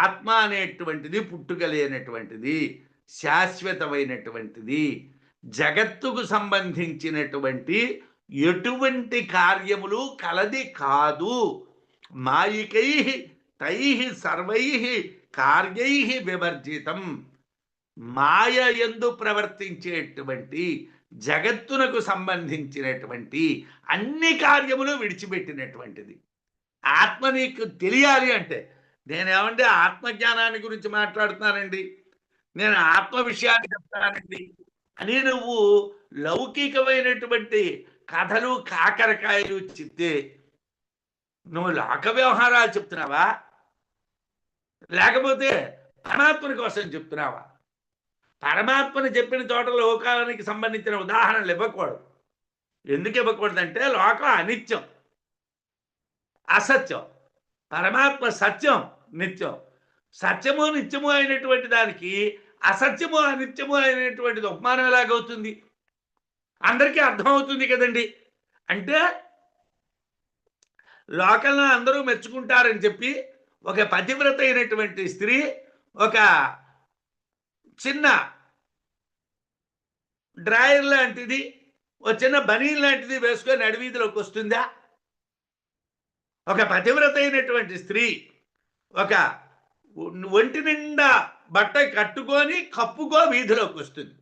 ఆత్మ అనేటువంటిది పుట్టుకలేనటువంటిది, శాశ్వతమైనటువంటిది, జగత్తుకు సంబంధించినటువంటి ఎటువంటి కార్యములు కలది కాదు. మాయికై తై సర్వై కార్యై వివర్జితం. మాయ యందు ప్రవర్తించేటువంటి జగత్తునకు సంబంధించినటువంటి అన్ని కార్యములు విడిచిపెట్టినటువంటిది. ఆత్మ నీకు తెలియాలి అంటే, నేనేమంటే ఆత్మజ్ఞానాన్ని గురించి మాట్లాడుతున్నానండి, నేను ఆత్మ విషయాన్ని చెప్తానండి అని నువ్వు లౌకికమైనటువంటి కథలు కాకరకాయలు చెప్తే నువ్వు లోక వ్యవహారాలు చెప్తున్నావా, లేకపోతే పరమాత్మని కోసం చెప్తున్నావా? పరమాత్మని చెప్పిన చోట లోకానికి సంబంధించిన ఉదాహరణలు ఇవ్వకూడదు. ఎందుకు ఇవ్వకూడదంటే లోకం అనిత్యం, అసత్యం, పరమాత్మ సత్యం, నిత్యం. సత్యము నిత్యము అయినటువంటి దానికి అసత్యము అనిత్యము అయినటువంటిది ఉపమానం ఎలాగవుతుంది? అందరికీ అర్థమవుతుంది కదండి. అంటే లోకంలో అందరూ మెచ్చుకుంటారని చెప్పి ఒక పతివ్రత అయినటువంటి స్త్రీ ఒక చిన్న డ్రాయర్ లాంటిది, ఒక చిన్న బనీన్ లాంటిది వేసుకొని అడవీధిలోకి వస్తుందా? ఒక పతివ్రత అయినటువంటి స్త్రీ ఒక ఒంటి నిండా బట్ట కట్టుకొని కప్పుకో వీధిలోకి వస్తుంది.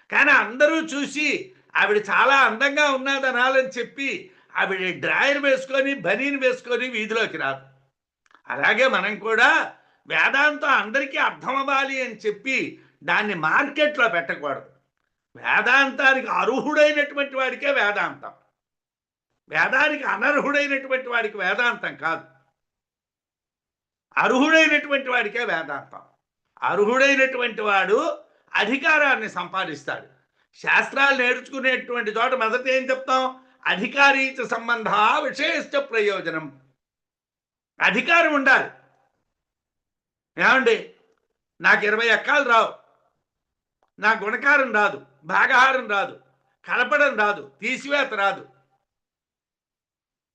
కానీ అందరూ చూసి ఆవిడ చాలా అందంగా ఉన్నదనాలని చెప్పి ఆవిడ డ్రాయర్ వేసుకొని బనీన్ వేసుకొని వీధిలోకి రాదు. అలాగే మనం కూడా వేదాంతం అందరికీ అర్థం అవ్వాలి అని చెప్పి దాన్ని మార్కెట్లో పెట్టకూడదు. వేదాంతానికి అర్హుడైనటువంటి వాడికే వేదాంతం, వేదానికి అనర్హుడైనటువంటి వాడికి వేదాంతం కాదు. అర్హుడైనటువంటి వాడికే వేదాంతం. అర్హుడైనటువంటి వాడు అధికారాన్ని సంపాదిస్తాడు. శాస్త్రాలు నేర్చుకునేటువంటి చోట మొదట ఏం చెప్తాం? అధికారీచ సంబంధ విషయశ్చ ప్రయోజనం. అధికారం ఉండాలి. ఏమండి, నాకు 20 ఎక్కాలు రావు, నా గుణకారం రాదు, భాగహారం రాదు, కలపడం రాదు, తీసివేత రాదు,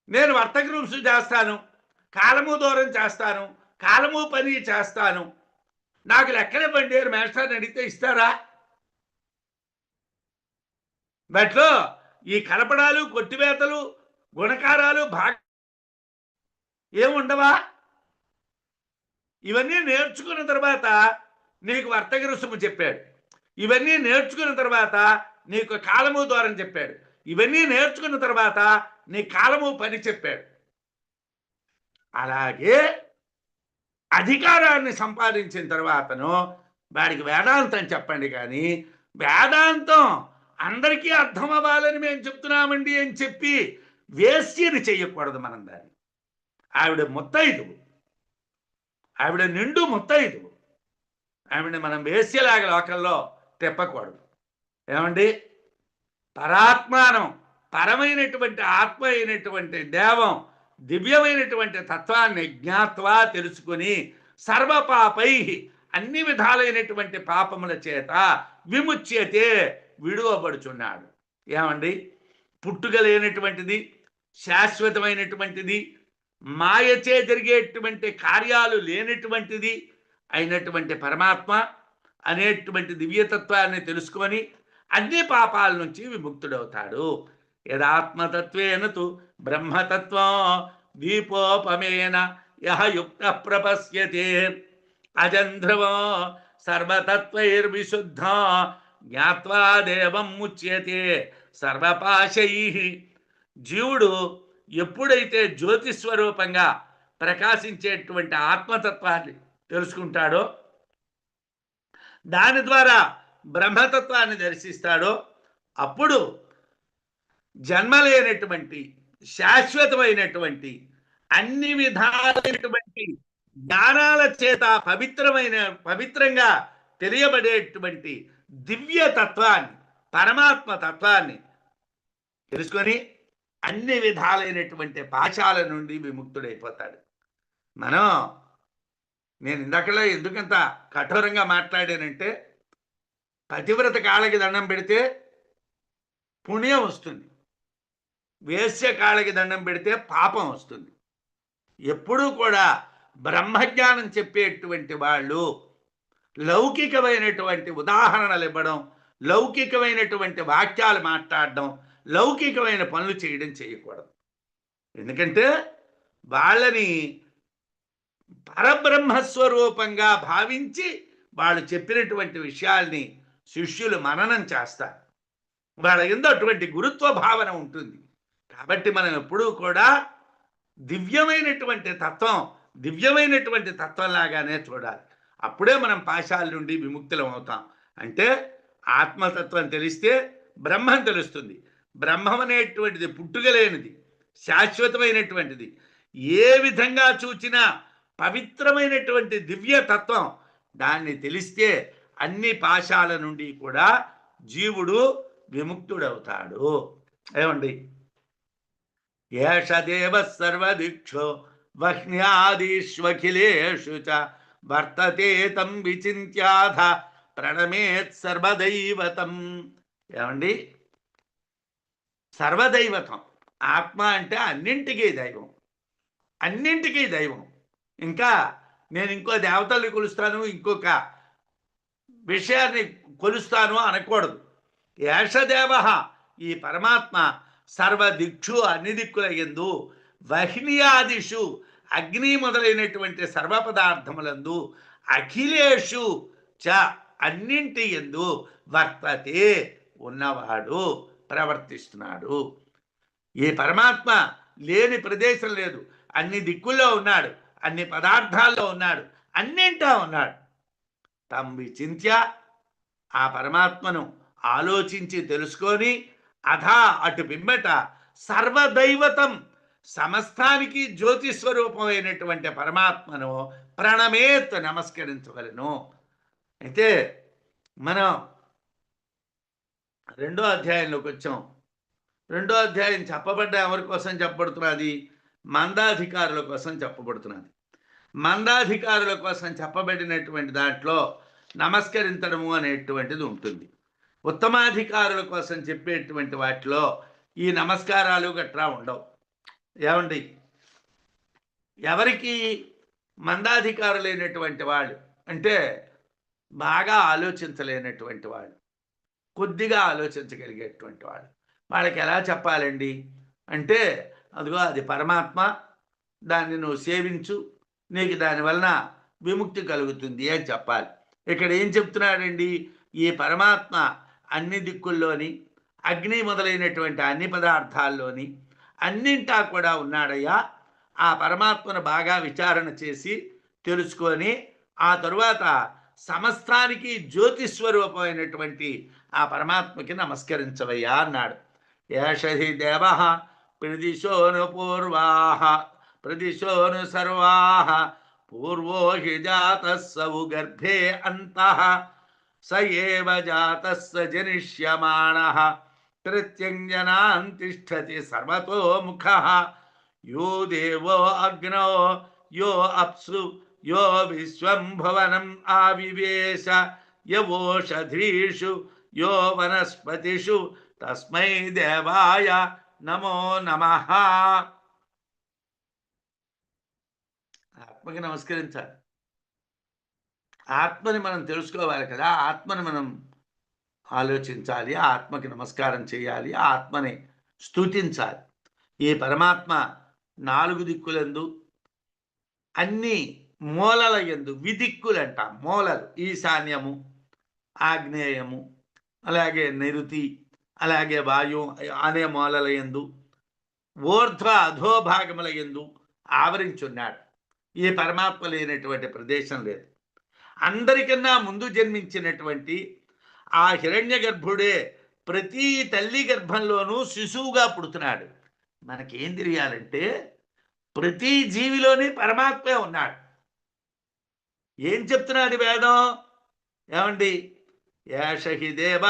నేను వర్తక రూమ్స్ చేస్తాను, కాలము దూరం చేస్తాను, కాలము పని చేస్తాను, నాకు లెక్కల బండి మేస్టర్ని అడిగితే ఇస్తారా? బట్లో ఈ కలపడాలు, కొట్టివేతలు, గుణకారాలు ఏముండవా? ఇవన్నీ నేర్చుకున్న తర్వాత నీకు వర్తక రుసుము చెప్పాడు, ఇవన్నీ నేర్చుకున్న తర్వాత నీకు కాలము దూరం చెప్పాడు, ఇవన్నీ నేర్చుకున్న తర్వాత నీ కాలము పని చెప్పాడు. అలాగే అధికారాన్ని సంపాదించిన తర్వాతను వాడికి వేదాంతం చెప్పండి. కానీ వేదాంతం అందరికీ అర్థం అవ్వాలని మేము చెప్తున్నామండి అని చెప్పి వేశ్యని చెయ్యకూడదు. మనం దాన్ని, ఆవిడ ముత్తైదువు, ఆవిడ నిండు ముత్తైదువు, ఆవిడని మనం వేశ్యలాగా లోకల్లో తిప్పకూడదు. ఏమండి, పరాత్మానం, పరమైనటువంటి ఆత్మ అయినటువంటి దేవం, దివ్యమైనటువంటి తత్వాన్ని జ్ఞాత్వా తెలుసుకుని సర్వపాపై అన్ని విధాలైనటువంటి పాపముల చేత విముచ్యతే విడువబడుచున్నాడు. ఏమండి, పుట్టుకలేనటువంటిది, శాశ్వతమైనటువంటిది, మాయచే జరిగేటువంటి కార్యాలు లేనటువంటిది అయినటువంటి పరమాత్మ అనేటువంటి దివ్యతత్వాన్ని తెలుసుకొని అన్ని పాపాల నుంచి విముక్తుడవుతాడు. యదాత్మతత్వేన తు బ్రహ్మతత్వం దీపోపమేన యహ యుక్త ప్రపశ్యతే అజంధ్రవో సర్వతత్వైర్విశుద్ధ జ్ఞాత్వా దేవం ముచ్యతే సర్వపాశై. జీవుడు ఎప్పుడైతే జ్యోతిస్వరూపంగా ప్రకాశించేటువంటి ఆత్మతత్వాన్ని తెలుసుకుంటాడో, దాని ద్వారా బ్రహ్మతత్వాన్ని దర్శిస్తాడో, అప్పుడు జన్మలేనటువంటి శాశ్వతమైనటువంటి అన్ని విధాలైనటువంటి జ్ఞానాల చేత పవిత్రంగా తెలియబడేటువంటి దివ్య తత్వాన్ని, పరమాత్మ తత్వాన్ని తెలుసుకొని అన్ని విధాలైనటువంటి పాశాల నుండి విముక్తుడైపోతాడు. నేను ఇందాకలా ఎందుకంత కఠోరంగా మాట్లాడానంటే, పతివ్రత కాళ్ళకి దండం పెడితే పుణ్యం వస్తుంది, వేశ్య కాళ్ళకి దండం పెడితే పాపం వస్తుంది. ఎప్పుడూ కూడా బ్రహ్మజ్ఞానం చెప్పేటువంటి వాళ్ళు లౌకికమైనటువంటి ఉదాహరణలు ఇవ్వడం, లౌకికమైనటువంటి వాక్యాలు మాట్లాడడం, లౌకికమైన పనులు చేయకూడదు. ఎందుకంటే వాళ్ళని పరబ్రహ్మస్వరూపంగా భావించి వాళ్ళు చెప్పినటువంటి విషయాల్ని శిష్యులు మననం చేస్తారు. వాళ్ళ కింద అటువంటి గురుత్వ భావన ఉంటుంది. కాబట్టి మనం ఎప్పుడూ కూడా దివ్యమైనటువంటి తత్వంలాగానే చూడాలి. అప్పుడే మనం పాశాల నుండి విముక్తులం అవుతాం. అంటే ఆత్మతత్వం తెలిస్తే బ్రహ్మం తెలుస్తుంది. బ్రహ్మం అనేటువంటిది పుట్టుకలేనిది, శాశ్వతమైనటువంటిది. ఏ విధంగా చూచినా పవిత్రమైనటువంటి దివ్య తత్వం. దాన్ని తెలిస్తే అన్ని పాశాల నుండి కూడా జీవుడు విముక్తుడవుతాడు. ఏమండి, ఏష దేవ సర్వదిక్షో వహ్న్యాదిష్వఖిలేషు చ వర్తతే తం విచింత్యాధ ప్రణమేత్ సర్వదైవతం. ఏమండి, సర్వదైవతం ఆత్మ అంటే అన్నింటికీ దైవం. ఇంకా నేను ఇంకో దేవతల్ని కొలుస్తాను, ఇంకొక విషయాన్ని కొలుస్తాను అనకూడదు. ఏషదేవ, ఈ పరమాత్మ సర్వదిక్షు, అన్ని దిక్కుల యందు, వహ్నియాదిషు, అగ్ని మొదలైనటువంటి సర్వ పదార్థములందు, అఖిలేషు చ, అన్నింటి యందు, వర్తతే, ఉన్నవాడు, ప్రవర్తిస్తున్నాడు. ఈ పరమాత్మ లేని ప్రదేశం లేదు. అన్ని దిక్కుల్లో ఉన్నాడు, అన్ని పదార్థాల్లో ఉన్నాడు, అన్నింటా ఉన్నాడు. తం విచింత్య, ఆ పరమాత్మను ఆలోచించి తెలుసుకొని, అధా, అటు పిమ్మట, సర్వదైవతం, సమస్తానికి జ్యోతిస్వరూపమైనటువంటి పరమాత్మను ప్రణమేత్, నమస్కరించవలను. అయితే మనం 2వ అధ్యాయంలోకి వచ్చాం. 2వ అధ్యాయం చెప్పబడ్డ ఎవరి కోసం చెప్పబడుతున్నది? మందాధికారుల కోసం చెప్పబడుతున్నది. మందాధికారుల కోసం చెప్పబడినటువంటి దాంట్లో నమస్కరించడము అనేటువంటిది ఉంటుంది. ఉత్తమాధికారుల కోసం చెప్పేటువంటి వాటిలో ఈ నమస్కారాలు గట్రా ఉండవు. ఏమండి, ఎవరికి మందాధికారులైనటువంటి వాళ్ళు అంటే బాగా ఆలోచించలేనటువంటి వాళ్ళు, కొద్దిగా ఆలోచించగలిగేటువంటి వాళ్ళు, వాళ్ళకి ఎలా చెప్పాలండి అంటే, అదిగో అది పరమాత్మ, దాన్ని నువ్వు సేవించు, నీకు దానివలన విముక్తి కలుగుతుంది అని చెప్పాలి. ఇక్కడ ఏం చెప్తున్నాడండి? ఈ పరమాత్మ అన్ని దిక్కుల్లోని, అగ్ని మొదలైనటువంటి అన్ని పదార్థాల్లోని, అన్నింటా కూడా ఉన్నాడయ్యా. ఆ పరమాత్మను బాగా విచారణ చేసి తెలుసుకొని, ఆ తరువాత సమస్తానికి జ్యోతిస్వరూపమైనటువంటి ఆ పరమాత్మకి నమస్కరించవయ్యా అన్నాడు. ఏషహి దేవ ప్రదిశోను పూర్వాః ప్రదిశోను సర్వాః పూర్వో హి జాతస్సవు గర్భే అంతః స ఏవ జాతస్స జనిష్యమాణః ప్రత్యంజనాన్ తిష్ఠతి సర్వతో ముఖః యో దేవో అగ్నో యో అప్సు యో విశ్వం భువనం ఆవివేశ యవోషధీషు యో వనస్పతిషు తస్మై దేవాయ నమో నమః. ఆత్మకి నమస్కరించాలి. ఆత్మని మనం తెలుసుకోవాలి కదా, ఆత్మని మనం ఆలోచించాలి, ఆత్మకి నమస్కారం చేయాలి, ఆత్మని స్తుతించాలి. ఈ పరమాత్మ 4 దిక్కులందు అన్ని మూలల యందు, విదిక్కులంటాం మూలలు, ఈశాన్యము, ఆగ్నేయము, అలాగే నిరుతి, అలాగే వాయు అనే మూలల యందు, ఊర్ధ్వ అధోభాగముల యందు ఆవరించున్నాడు. ఈ పరమాత్మ లేనటువంటి ప్రదేశం లేదు. అందరికన్నా ముందు జన్మించినటువంటి ఆ హిరణ్య గర్భుడే ప్రతి తల్లి గర్భంలోనూ శిశువుగా పుడుతున్నాడు. మనకేం తెలియాలంటే ప్రతి జీవిలోని పరమాత్మే ఉన్నాడు. ఏం చెప్తున్నాడు వేదం? ఏమండి? ఏష హి దేవ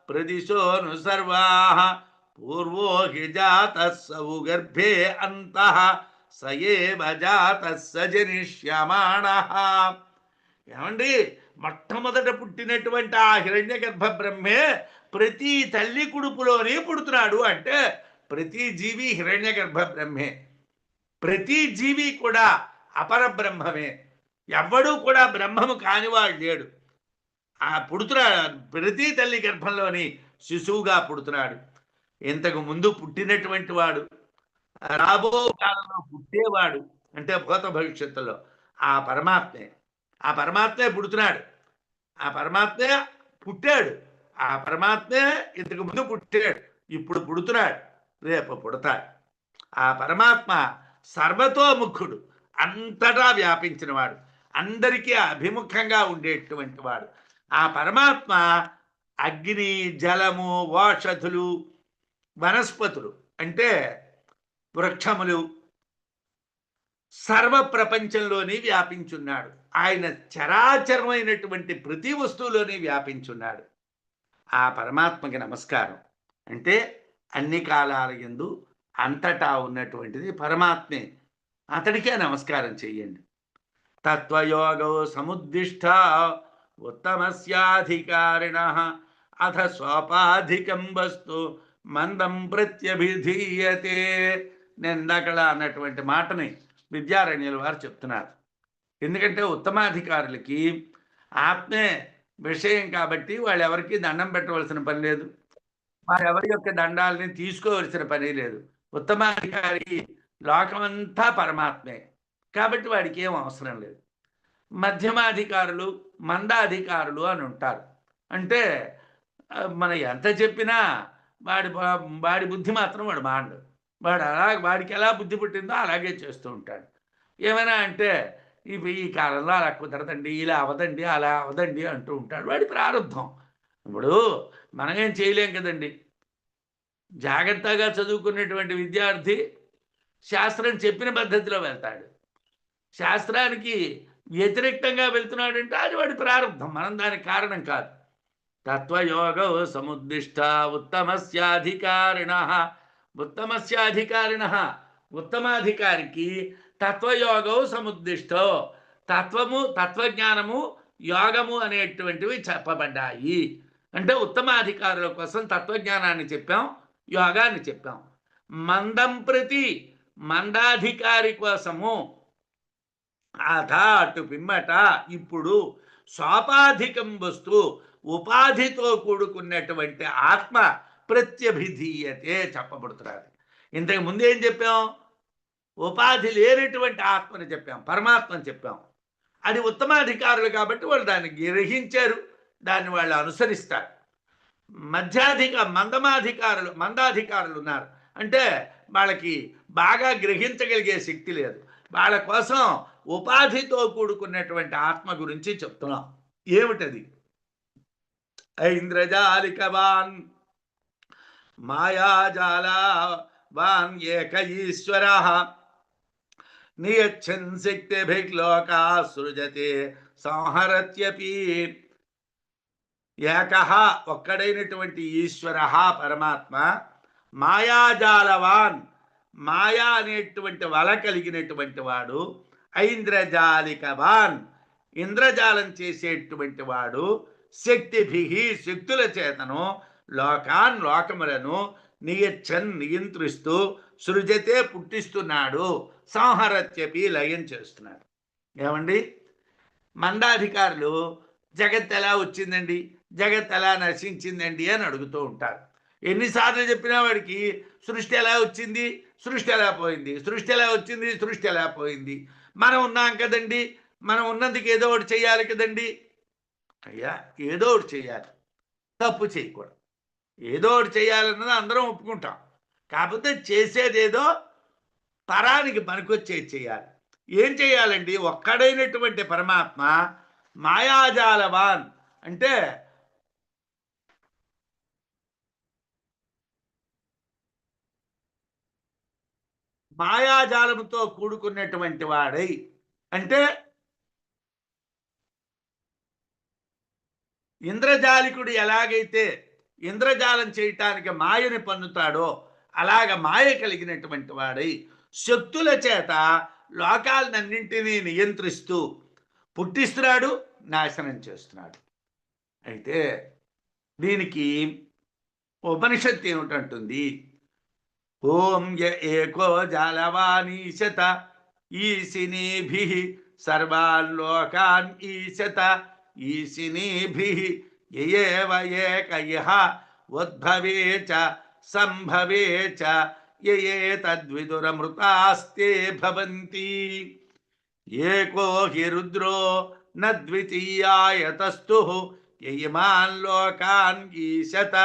ప్రదిశోను సర్వా పూర్వో హి జాత సౌ గర్భే అంతః సయేవ జాత సజనిష్యమాణ. ఏమండి? మొట్టమొదట పుట్టినటువంటి ఆ హిరణ్య గర్భ బ్రహ్మే ప్రతి తల్లి కుడుపులోనే పుడుతున్నాడు. అంటే ప్రతి జీవి హిరణ్య గర్భ బ్రహ్మే, ప్రతి జీవి కూడా అపర బ్రహ్మమే. ఎవ్వడూ కూడా బ్రహ్మము కానివాడు లేడు. ఆ పుడుతున్నాడు, ప్రతి తల్లి గర్భంలోని శిశువుగా పుడుతున్నాడు. ఇంతకు ముందు పుట్టినటువంటి వాడు, రాబో కాలంలో పుట్టేవాడు, అంటే భూత భవిష్యత్తులో ఆ పరమాత్మే. ఆ పరమాత్మే పుడుతున్నాడు, ఆ పరమాత్మే పుట్టాడు, ఆ పరమాత్మే ఇంతకు ముందు పుట్టాడు, ఇప్పుడు పుడుతున్నాడు, రేపు పుడతాడు. ఆ పరమాత్మ సర్వతోముఖుడు, అంతటా వ్యాపించినవాడు, అందరికీ అభిముఖంగా ఉండేటువంటి వాడు. ఆ పరమాత్మ అగ్ని, జలము, ఓషధులు, వనస్పతులు అంటే వృక్షములు, సర్వ ప్రపంచంలోని వ్యాపించున్నాడు. ఆయన చరాచరమైనటువంటి ప్రతి వస్తువులోని వ్యాపించున్నాడు. ఆ పరమాత్మకి నమస్కారం. అంటే అన్ని కాలాల యందు అంతటా ఉన్నటువంటిది పరమాత్మే, అతడికే నమస్కారం చెయ్యండి. తత్వయోగో సముద్దిష్ట ఉత్తమస్యాధికారిణ అథ స్వాపాధికం వస్తు మందం ప్రత్యభిధీయతే. నిందకళ అన్నటువంటి మాటని విద్యారణ్యుల వారు చెప్తున్నారు. ఎందుకంటే ఉత్తమాధికారులకి ఆత్మే విషయం కాబట్టి వాళ్ళు ఎవరికి దండం పెట్టవలసిన పని లేదు, వారెవరి యొక్క దండాలని తీసుకోవలసిన పని లేదు. ఉత్తమాధికారి లోకమంతా పరమాత్మే కాబట్టి వాడికి ఏం అవసరం లేదు. మధ్యమాధికారులు, మందాధికారులు అని ఉంటారు. అంటే మనం ఎంత చెప్పినా వాడి బుద్ధి మాత్రం వాడు మాండు. వాడు వాడికి ఎలా బుద్ధి పుట్టిందో అలాగే చేస్తూ ఉంటాడు. ఏమైనా అంటే ఈ కాలంలో అలా కుదరదండి, ఇలా అవదండి, అలా అవదండి అంటూ ఉంటాడు. వాడి ప్రారంభం. ఇప్పుడు మనం ఏం చేయలేం కదండి. జాగ్రత్తగా చదువుకున్నటువంటి విద్యార్థి శాస్త్రం చెప్పిన పద్ధతిలో వెళ్తాడు. శాస్త్రానికి వ్యతిరేక్తంగా వెళ్తున్నాడంటే అది వాడి ప్రారంభం, మనం దానికి కారణం కాదు. తత్వయోగ సముద్దిష్ట ఉత్తమస్యాధికారిణ. ఉత్తమస్యాధికారిణ, ఉత్తమాధికారికి తత్వయోగం సముద్దిష్టో, తత్వము, తత్వజ్ఞానము, యోగము అనేటువంటివి చెప్పబడ్డాయి. అంటే ఉత్తమాధికారుల కోసం తత్వజ్ఞానాన్ని చెప్పాం, యోగాన్ని చెప్పాం. మందం ప్రతి, మందాధికారి కోసము అటు పిమ్మట ఇప్పుడు స్వాపాధికం వస్తు, ఉపాధితో కూడుకున్నటువంటి ఆత్మ ప్రత్యభిధీయతే చెప్పబడుతున్నది. ఇంతకు ముందు ఏం చెప్పాం? ఉపాధి లేనటువంటి ఆత్మని చెప్పాం, పరమాత్మని చెప్పాం. అది ఉత్తమాధికారులు కాబట్టి వాళ్ళు దాన్ని గ్రహించారు, దాన్ని వాళ్ళు అనుసరిస్తారు. మందాధికారులు ఉన్నారు అంటే వాళ్ళకి బాగా గ్రహించగలిగే శక్తి లేదు. వాళ్ళ కోసం ఉపాధితో కూడుకున్నటువంటి ఆత్మ గురించి చెప్తున్నాం. ఏమిటది? ఐంద్రజాలికవాన్ మాయాజాలవాన్ ఏక ఈశ్వర నియచ్చన్ శక్తిభిర్లోకా సృజతే సంహరత్యపి. ఏకః ఒక్కడైనటువంటి ఈశ్వర పరమాత్మ, మాయాజాలవాన్ మాయా అనేటువంటి వల కలిగినటువంటి వాడు, ఐంద్రజాలికవాన్ ఇంద్రజాలం చేసేటువంటి వాడు, శక్తిభి శక్తుల చేతను, లోకాన్ లోకములను, నియచ్చన్ నియంత్రిస్తూ, సృజతే పుట్టిస్తున్నాడు, సంహరత్యపి లయం చేస్తున్నాడు. ఏమండి? మందాధికారులు జగత్ ఎలా వచ్చిందండి, జగత్ ఎలా నశించిందండి అని అడుగుతూ ఉంటారు. ఎన్నిసార్లు చెప్పినా వాడికి సృష్టి ఎలా వచ్చింది, సృష్టి ఎలా పోయింది, సృష్టి ఎలా వచ్చింది, సృష్టి ఎలా పోయింది, మనం ఉన్నాం కదండి, మనం ఉన్నందుకు ఏదో ఒకటి చేయాలి కదండి. అయ్యా, ఏదో ఒకటి చేయాలి, తప్పు చేయకూడదు. ఏదో ఒకటి చేయాలన్నది అందరం ఒప్పుకుంటాం. కాకపోతే చేసేదేదో తరానికి పనికొచ్చేది చేయాలి. ఏం చేయాలండి? ఒక్కడైనటువంటి పరమాత్మ మాయాజాలవాన్ అంటే మాయాజాలముతో కూడుకున్నటువంటి వాడై, అంటే ఇంద్రజాలికుడు ఎలాగైతే ఇంద్రజాలం చేయటానికి మాయని పన్నుతాడో అలాగ మాయ కలిగినటువంటి వాడై శక్తుల చేత లోకాలన్నింటినీ నియంత్రిస్తూ పుట్టిస్తున్నాడు, నాశనం చేస్తున్నాడు. అయితే దీనికి ఉపనిషత్తు ఏమిటంటుంది? ఓం య ఏకో జాలవానీశత ఈశినీభి సర్వాన్ లోకాన్ ఈశత ఈశినీభి యయేవ ఏక ఇహ ఉద్భవే చ సంభవే చ యయేతద్విదురమృతాస్తే భవంతి. ఏకో హి రుద్రో న ద్వితీయాయతస్థు యయమాన్ లోకాన్ ఈశత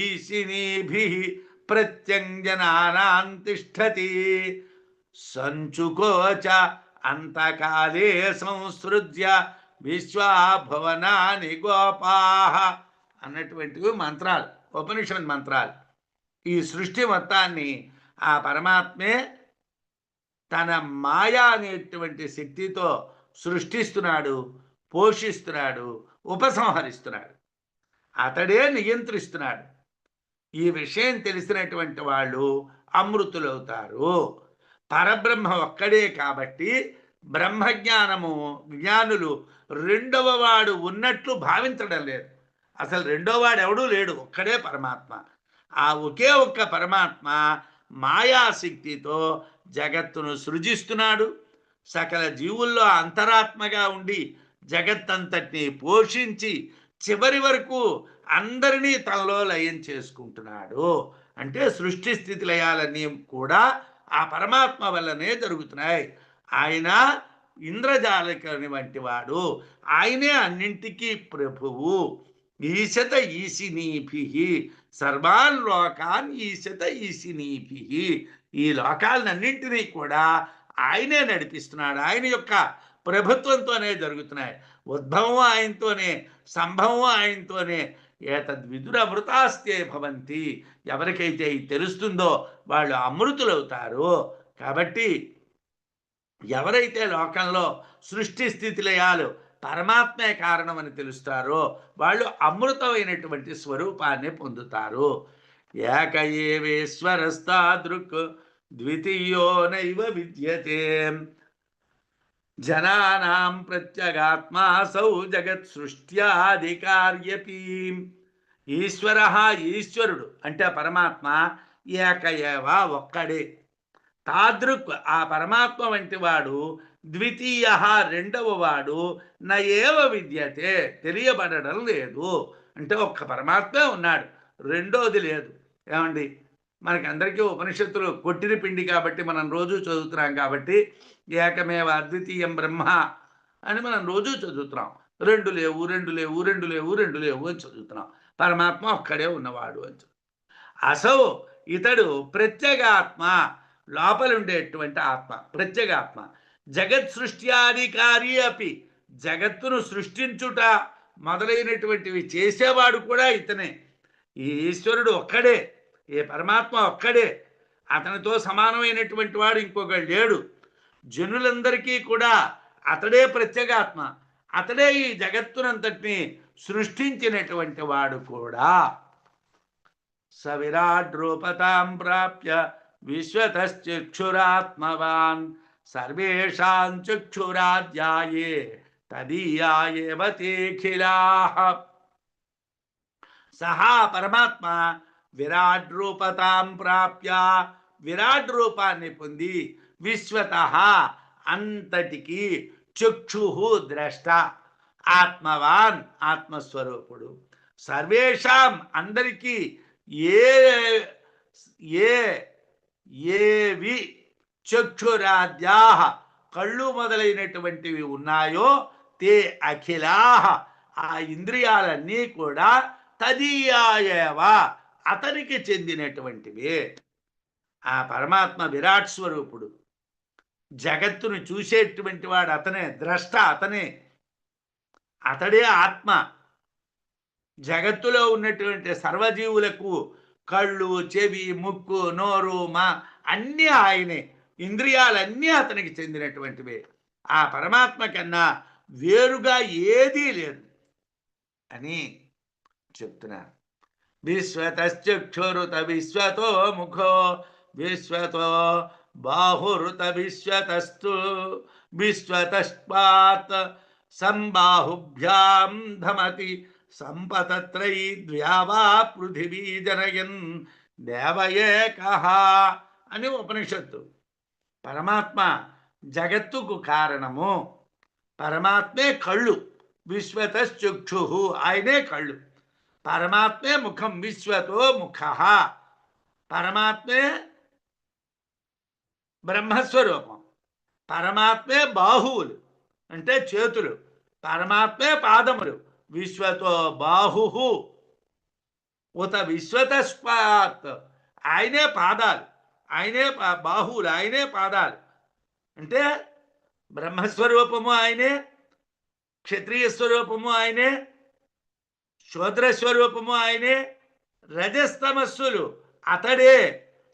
ఈశినీభిః ప్రత్యంజనానాం తిష్ఠతి సంచుకోచ అంతకాలే సంసృజ్య విశ్వాభవనాని గోపాః అన్నటువంటివి మంత్రాలు, ఉపనిషత్ మంత్రాలు. ఈ సృష్టి మొత్తాన్ని ఆ పరమాత్మే తన మాయా అనేటువంటి శక్తితో సృష్టిస్తున్నాడు, పోషిస్తున్నాడు, ఉపసంహరిస్తున్నాడు. అతడే నియంత్రిస్తున్నాడు. ఈ విషయం తెలిసినటువంటి వాళ్ళు అమృతులవుతారు. పరబ్రహ్మ ఒక్కడే కాబట్టి బ్రహ్మజ్ఞానము జ్ఞానులు రెండవ వాడు ఉన్నట్లు భావించడం లేదు. అసలు రెండవ వాడు ఎవడూ లేడు, ఒక్కడే పరమాత్మ. ఆ ఒకే ఒక్క పరమాత్మ మాయాశక్తితో జగత్తును సృజిస్తున్నాడు. సకల జీవుల్లో అంతరాత్మగా ఉండి జగత్తంతటిని పోషించి చివరి వరకు అందరినీ తనలో లయం చేసుకుంటున్నాడు. అంటే సృష్టి స్థితి లయాలన్నీ కూడా ఆ పరమాత్మ వల్లనే జరుగుతున్నాయి. ఆయన ఇంద్రజాలికుని వంటి వాడు, ఆయనే అన్నింటికీ ప్రభువు. ఈశత ఈశినీభిః సర్వాన్ లోకాన్ ఈశత ఈశినీభిః. ఈ లోకాలన్నింటినీ కూడా ఆయనే నడిపిస్తున్నాడు. ఆయన యొక్క ప్రభుత్వంతోనే జరుగుతున్నాయి. ఉద్భవం ఆయనతోనే, సంభవం ఆయనతోనే. ఏతద్విదురమృతాస్తే భవంతి. ఎవరికైతే ఇది తెలుస్తుందో వాళ్ళు అమృతులవుతారు. కాబట్టి ఎవరైతే లోకంలో సృష్టి స్థితి లయాలు పరమాత్మే కారణమని తెలుస్తారో వాళ్ళు అమృతమైనటువంటి స్వరూపాన్ని పొందుతారు. ఏక ఏవేశ్వరస్తాదృక్ ద్వితీయో నైవ విద్యతే జనానాం ప్రత్యగాత్మాసౌ జగత్ సృష్ట్యాధికార్యపి. ఈశ్వర, ఈశ్వరుడు అంటే పరమాత్మ ఏక ఏవ ఒక్కడే. తాదృక్ ఆ పరమాత్మ వంటి వాడు, ద్వితీయ రెండవ వాడు, నయేవ విద్యతే తెలియబడడం లేదు. అంటే ఒక్క పరమాత్మే ఉన్నాడు, రెండోది లేదు. ఏమండి, మనకి అందరికీ ఉపనిషత్తులు కొట్టిన పిండి కాబట్టి మనం రోజు చదువుతున్నాం. కాబట్టి ఏకమేవ అద్వితీయం బ్రహ్మ అని మనం రోజు చదువుతున్నాం. రెండు లేవు, రెండు లేవు, రెండు లేవు, రెండు లేవు అని చదువుతున్నాం. పరమాత్మ ఒక్కడే ఉన్నవాడు అని. అసౌ ఇతడు ప్రత్యేగాత్మ, లోపలుండేటువంటి ఆత్మ, ప్రత్యేగాత్మ. జగత్ సృష్ట్యాధికారి అపి, జగత్తును సృష్టించుట మొదలైనటువంటివి చేసేవాడు కూడా ఇతనే. ఈ ఈశ్వరుడు ఒక్కడే, ఏ పరమాత్మ ఒక్కడే. అతనితో సమానమైనటువంటి వాడు ఇంకొకడు లేడు. జనులందరికీ కూడా అతడే ప్రత్యేగాత్మ. అతడే ఈ జగత్తునంతటిని సృష్టించినటువంటి వాడు కూడా. స విరాట్ రూపతాం ప్రాప్య విశ్వతశ్చక్షురాత్మవాన్ సర్వేషాం చక్షురాధ్యాయే తదీయాయేవ తేఖిలాః. సహా పరమాత్మ విరాట్ రూపతాం ప్రాప్య, విరాట్ రూపాన్ని పొంది, విశ్వతః అంతటికి, చక్షు ద్రష్ట, ఆత్మవాన్ ఆత్మస్వరూపుడు, సర్వేషాం అందరికీ ఏ ఏ ఏవి చక్షురాద్యా కళ్ళు మొదలైనటువంటివి ఉన్నాయో తే అఖిలా ఆ ఇంద్రియాలన్నీ కూడా తదీయాయేవ అతనికి చెందినటువంటివే. ఆ పరమాత్మ విరాట్ స్వరూపుడు, జగత్తును చూసేటువంటి వాడు అతనే, ద్రష్ట అతనే, అతడే ఆత్మ. జగత్తులో ఉన్నటువంటి సర్వజీవులకు కళ్ళు, చెవి, ముక్కు, నోరు, అన్నీ ఆయనే, ఇంద్రియాలన్నీ అతనికి చెందినటువంటివే. ఆ పరమాత్మ కన్నా వేరుగా ఏదీ లేదు అని చెప్తున్నారు. విశ్వతశ్చక్షురుత విశ్వతో ముఖో విశ్వతో బాహురుత విశ్వతస్తు విశ్వతస్మాత్ సంబాహుభ్యాం ధమతి సంపతత్రై ద్వ్యావా పృథివీ జనయన్ దేవయేకః అని ఉపనిషత్తు. పరమాత్మ జగత్తుకు కారణము, పరమాత్మే కళ్ళు, విశ్వతశ్చక్షు ఆయనే కళ్ళు, పరమాత్మే ముఖం, విశ్వతో ముఖ, పరమాత్మే బ్రహ్మస్వరూపం, పరమాత్మే బాహువులు అంటే చేతులు, పరమాత్మే పాదములు, విశ్వతో బాహు ఉత విశ్వతస్మాత్ ఆయనే పాదాలు, ఆయనే బాహువులు, ఆయనే పాదాలు. అంటే బ్రహ్మస్వరూపము ఆయనే, క్షత్రియ స్వరూపము ఆయనే, శూద్రస్వరూపము ఆయనే, రజస్తమస్సులు అతడే,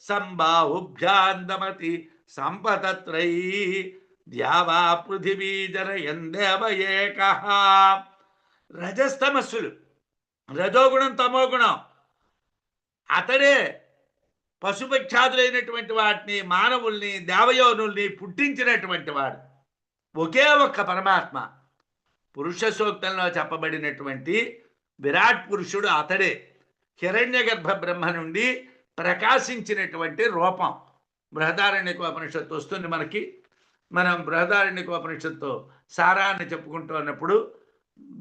సంబాహుభ్యాందమతి సంపతత్రై ద్యావా పృథివీ జనయన్ దేవయేకః. రజస్తమస్సులు, రజోగుణం తమోగుణం, అతడే పశుపక్షాదులైనటువంటి వాటిని, మానవుల్ని, దేవయోనుల్ని పుట్టించినటువంటి వాడు ఒకే ఒక్క పరమాత్మ. పురుష సూక్తంలో చెప్పబడినటువంటి విరాట్ పురుషుడు అతడే, హిరణ్యగర్భ బ్రహ్మ నుండి ప్రకాశించినటువంటి రూపం. బృహదారణ్యకోపనిషత్తు వస్తుంది మనకి. మనం బృహదారణ్యకోపనిషత్తు సారాన్ని చెప్పుకుంటున్నప్పుడు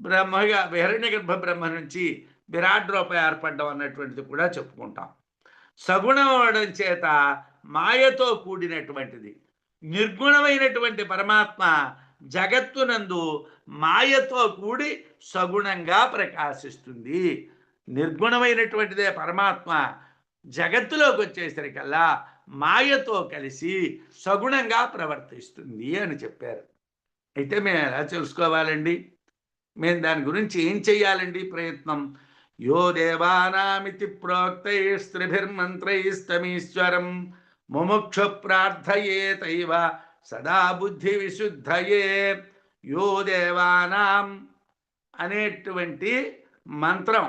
బ్రహ్మగా హిరణ్యగర్భ బ్రహ్మ నుంచి విరాట్ రూపం ఏర్పడడం అన్నటువంటిది కూడా చెప్పుకుంటాం. సగుణం అవడం చేత మాయతో కూడినటువంటిది. నిర్గుణమైనటువంటి పరమాత్మ జగత్తునందు మాయతో కూడి సగుణంగా ప్రకాశిస్తుంది. నిర్గుణమైనటువంటిదే పరమాత్మ జగత్తులోకి వచ్చేసరికల్లా మాయతో కలిసి సగుణంగా ప్రవర్తిస్తుంది అని చెప్పారు. అయితే మేము ఎలా తెలుసుకోవాలండి? మేము దాని గురించి ఏం చెయ్యాలండి ప్రయత్నం? యో దేవానామితి ప్రోక్తైస్త్రిభిర్మంత్రైస్తమీశ్వరం ముముక్షు ప్రార్థయేతైవ సదా బుద్ధి విశుద్ధయే. యో దేవానాం అనేటువంటి మంత్రం,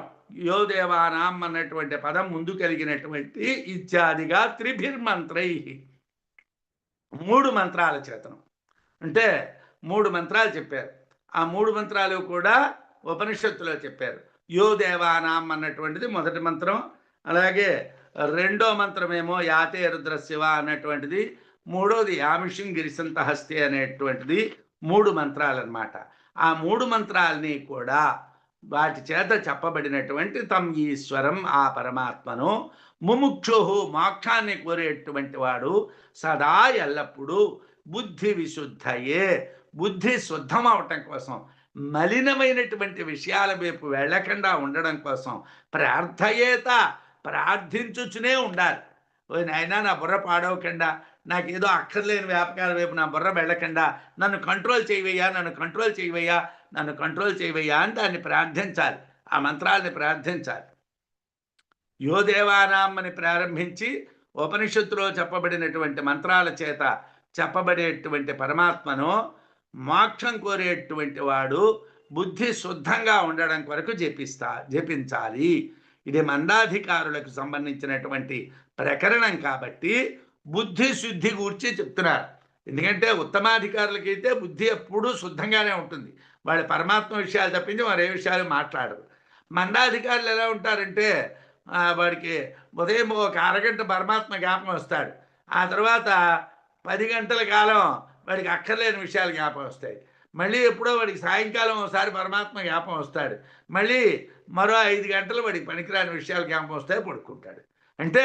యో దేవానాం అన్నటువంటి పదం ముందు కలిగినటువంటి ఇత్యాదిగా త్రిభిర్మంత్రై, 3 మంత్రాల చేతనం. అంటే 3 మంత్రాలు చెప్పారు. ఆ 3 మంత్రాలు కూడా ఉపనిషత్తులో చెప్పారు. యో దేవానాం అన్నటువంటిది మొదటి మంత్రం, అలాగే రెండో మంత్రమేమో యాతే రుద్రశివ అన్నటువంటిది, మూడోది యామిషం గిరిసంత హస్తే అనేటువంటిది 3 మంత్రాలు అన్నమాట. ఆ 3 మంత్రాలని కూడా వాటి చేత చెప్పబడినటువంటి తం ఈశ్వరం ఆ పరమాత్మను ముముక్షు మోక్షాన్ని కోరేటువంటి వాడు సదా ఎల్లప్పుడూ బుద్ధి విశుద్ధయే, బుద్ధి శుద్ధం అవటం కోసం, మలినమైనటువంటి విషయాల వైపు వెళ్ళకుండా ఉండడం కోసం ప్రార్థయేత ప్రార్థించుచునే ఉండాలి. ఓ నాయనా నా బుర్ర పాడవకుండా, నాకేదో అక్కర్లేని వ్యాపకాల వైపు నా బుర్ర వెళ్ళకుండా నన్ను కంట్రోల్ చేయవయ్యా, నన్ను కంట్రోల్ చేయవయ్యా, నన్ను కంట్రోల్ చేయవయ్యా అని దాన్ని ప్రార్థించాలి, ఆ మంత్రాన్ని ప్రార్థించాలి. యో దేవానాం అని ప్రారంభించి ఉపనిషత్తులో చెప్పబడినటువంటి మంత్రాల చేత చెప్పబడేటువంటి పరమాత్మను మోక్షం కోరేటువంటి వాడు బుద్ధి శుద్ధంగా ఉండడం కొరకు జపించాలి. ఇది మందాధికారులకు సంబంధించినటువంటి ప్రకరణం కాబట్టి బుద్ధి శుద్ధి గూర్చి చెప్తున్నారు. ఎందుకంటే ఉత్తమాధికారులకైతే బుద్ధి ఎప్పుడూ శుద్ధంగానే ఉంటుంది, వాళ్ళు పరమాత్మ విషయాలు తప్పించి వారు ఏ విషయాలు మాట్లాడరు. మందాధికారులు ఎలా ఉంటారంటే వాడికి ఉదయం ఒక అరగంట పరమాత్మ జ్ఞాపకం వస్తాడు, ఆ తర్వాత 10 గంటల కాలం వాడికి అక్కర్లేని విషయాలు జ్ఞాపకం వస్తాయి. మళ్ళీ ఎప్పుడో వాడికి సాయంకాలం ఒకసారి పరమాత్మ జ్ఞాపం వస్తాడు, మళ్ళీ మరో 5 గంటలు వాడికి పనికిరాని విషయాలు జ్ఞాపం వస్తాయి, పడుకుంటాడు. అంటే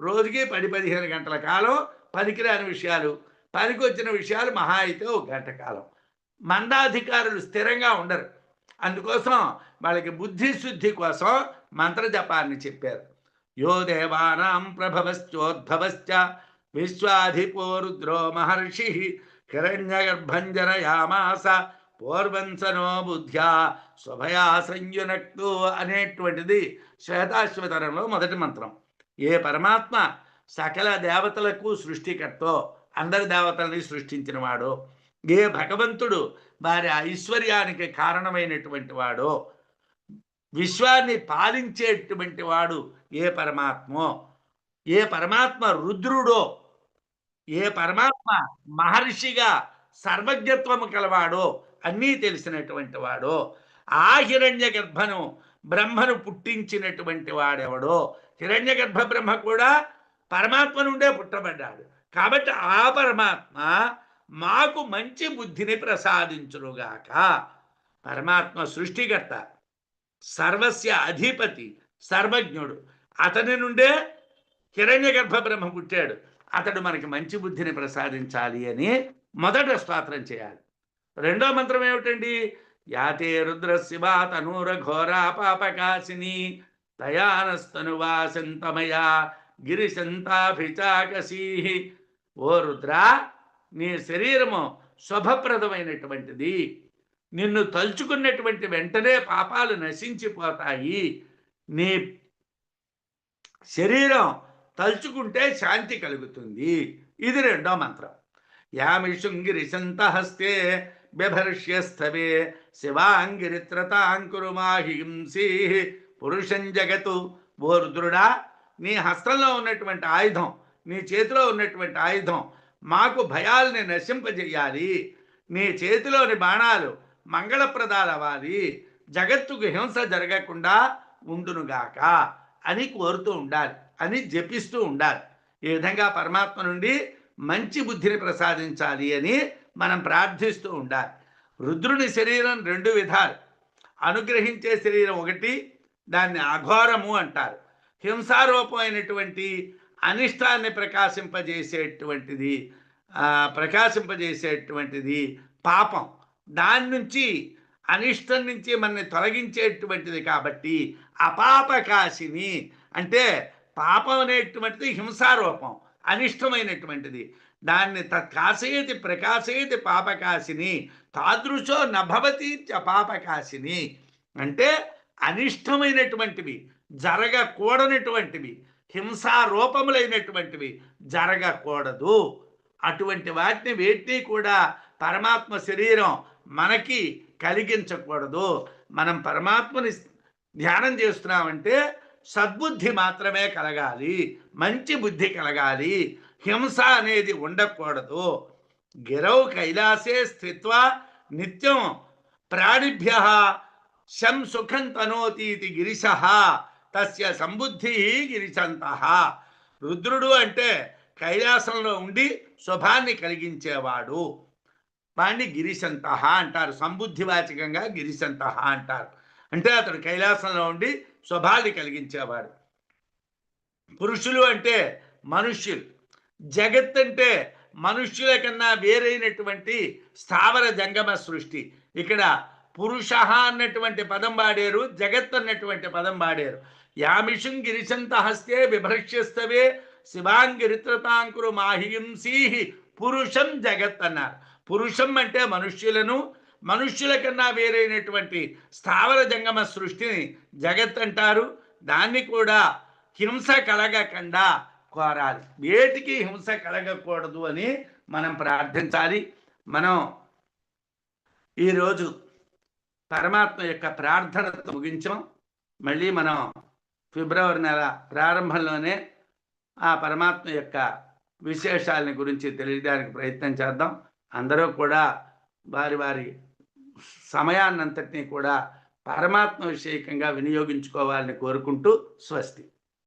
రోజుకి 10-15 గంటల కాలం పనికిరాని విషయాలు, పనికొచ్చిన విషయాలు మహా అయితే 1 గంట కాలం. మందాధికారులు స్థిరంగా ఉండరు, అందుకోసం వాళ్ళకి బుద్ధి శుద్ధి కోసం మంత్ర జపాన్ని చెప్పారు. యో దేవానాం ప్రభవశ్చోద్భవశ్చ విశ్వాధిపో రుద్రో మహర్షి హిరణ్యగర్భం జనయామాస పూర్వంసనో బుద్ధ్యా స్వభయా సంయునక్తు అనేటువంటిది శ్వేతాశ్వతరంలో మొదటి మంత్రం. ఏ పరమాత్మ సకల దేవతలకు సృష్టికర్తో, అందరి దేవతల్ని సృష్టించిన వాడో, ఏ భగవంతుడు వారి ఐశ్వర్యానికి కారణమైనటువంటి వాడో, విశ్వాన్ని పాలించేటువంటి వాడు ఏ పరమాత్మో, ఏ పరమాత్మ రుద్రుడో, ఏ పరమాత్మ మహర్షిగా సర్వజ్ఞత్వము కలవాడో, అన్నీ తెలిసినటువంటి వాడో, ఆ హిరణ్య గర్భను బ్రహ్మను పుట్టించినటువంటి వాడెవడో, హిరణ్య గర్భ బ్రహ్మ కూడా పరమాత్మ నుండే పుట్టబడ్డాడు. కాబట్టి ఆ పరమాత్మ మాకు మంచి బుద్ధిని ప్రసాదించునుగాక. పరమాత్మ సృష్టికర్త, సర్వస్య అధిపతి, సర్వజ్ఞుడు. అతని నుండే హిరణ్య గర్భ బ్రహ్మ పుట్టాడు. అతడు మనకి మంచి బుద్ధిని ప్రసాదించాలి అని మొదట స్తోత్రం చేయాలి. రెండో మంత్రం ఏమిటండి? యాతే రుద్రశివా తనూర ఘోరా పాపకాశిని దయానస్తనువాసంతమయా గిరిశంతాభిచాకసీ. ఓ రుద్రా, నీ శరీరము శుభప్రదమైనటువంటిది, నిన్ను తలుచుకున్నటువంటి వెంటనే పాపాలు నశించిపోతాయి. నీ శరీరం తలుచుకుంటే శాంతి కలుగుతుంది. ఇది రెండో మంత్రం. యామి శృంగిరిశంతహస్తే బిభర్ష్యస్థవే శివాంగిరిత్రతాంకురుమాహింసి పురుషం జగతు. ఓ రుద్రుడా, నీ హస్తంలో ఉన్నటువంటి ఆయుధం, నీ చేతిలో ఉన్నటువంటి ఆయుధం మాకు భయాల్ని నశింపజేయాలి. నీ చేతిలోని బాణాలు మంగళప్రదాలవ్వాలి, జగత్తుకు హింస జరగకుండా ఉండునుగాక అని కోరుతూ ఉండాలి, అని జపిస్తూ ఉండాలి. ఈ విధంగా పరమాత్మ నుండి మంచి బుద్ధిని ప్రసాదించాలి అని మనం ప్రార్థిస్తూ ఉండాలి. రుద్రుని శరీరం 2 విధాలు. అనుగ్రహించే శరీరం ఒకటి, దాన్ని అఘోరము అంటారు. హింసారూపమైనటువంటి అనిష్టాన్ని ప్రకాశింపజేసేటువంటిది పాపం. దాని నుంచి, అనిష్టం నుంచి మనని తొలగించేటువంటిది కాబట్టి అపాపకాశిని. అంటే పాపం అనేటువంటిది హింసారూపం, అనిష్టమైనటువంటిది. దాన్ని తత్కాశయతి ప్రకాశయతి పాపకాశిని తాదృశో నభవతి పాపకాశిని. అంటే అనిష్టమైనటువంటివి, జరగకూడనటువంటివి, హింసారూపములైనటువంటివి జరగకూడదు. అటువంటి వేటిని కూడా పరమాత్మ శరీరం మనకి కలిగించకూడదు. మనం పరమాత్మని ధ్యానం చేస్తున్నామంటే సద్బుద్ధి మాత్రమే కలగాలి, మంచి బుద్ధి కలగాలి, హింస అనేది ఉండకూడదు. గిరౌ కైలాసే స్థిత్వా నిత్యం ప్రాణిభ్య శం సుఖం తనోతీతి గిరిశ తస్య సంబుద్ధి గిరిశంతః. రుద్రుడు అంటే కైలాసంలో ఉండి శుభాన్ని కలిగించేవాడు, వాణ్ణి గిరిశంతః అంటారు. సంబుద్ధివాచకంగా గిరిశంతః అంటారు. అంటే అతడు కైలాసంలో ఉండి శుభాన్ని కలిగించేవాడు. పురుషులు అంటే మనుష్యులు, జగత్ అంటే మనుష్యుల కన్నా వేరైనటువంటి స్థావర జంగమ సృష్టి. ఇక్కడ పురుష అన్నటువంటి పదం వాడారు, జగత్ అన్నటువంటి పదం వాడారు. యామిషం గిరిశంత హస్తే బిభ్రక్ష్యస్తవే శివాంగిరిత్రతాంకురు మాహింసీ పురుషం జగత్ అన్నారు. పురుషం అంటే మనుష్యులను, మనుష్యుల కన్నా వేరైనటువంటి స్థావర జంగమ సృష్టిని జగత్ అంటారు. దాన్ని కూడా హింస కలగకుండా కోరాలి. వేటికి హింస కలగకూడదు అని మనం ప్రార్థించాలి. మనం ఈరోజు పరమాత్మ యొక్క ప్రార్థనతో ముగించాం. మళ్ళీ మనం ఫిబ్రవరి నెల ప్రారంభంలోనే ఆ పరమాత్మ యొక్క విశేషాలని గురించి తెలియడానికి ప్రయత్నం చేద్దాం. అందరూ కూడా వారి వారి సమయాన్నంతటినీ కూడా పరమాత్మ విషయకంగా వినియోగించుకోవాలని కోరుకుంటూ స్వస్తి.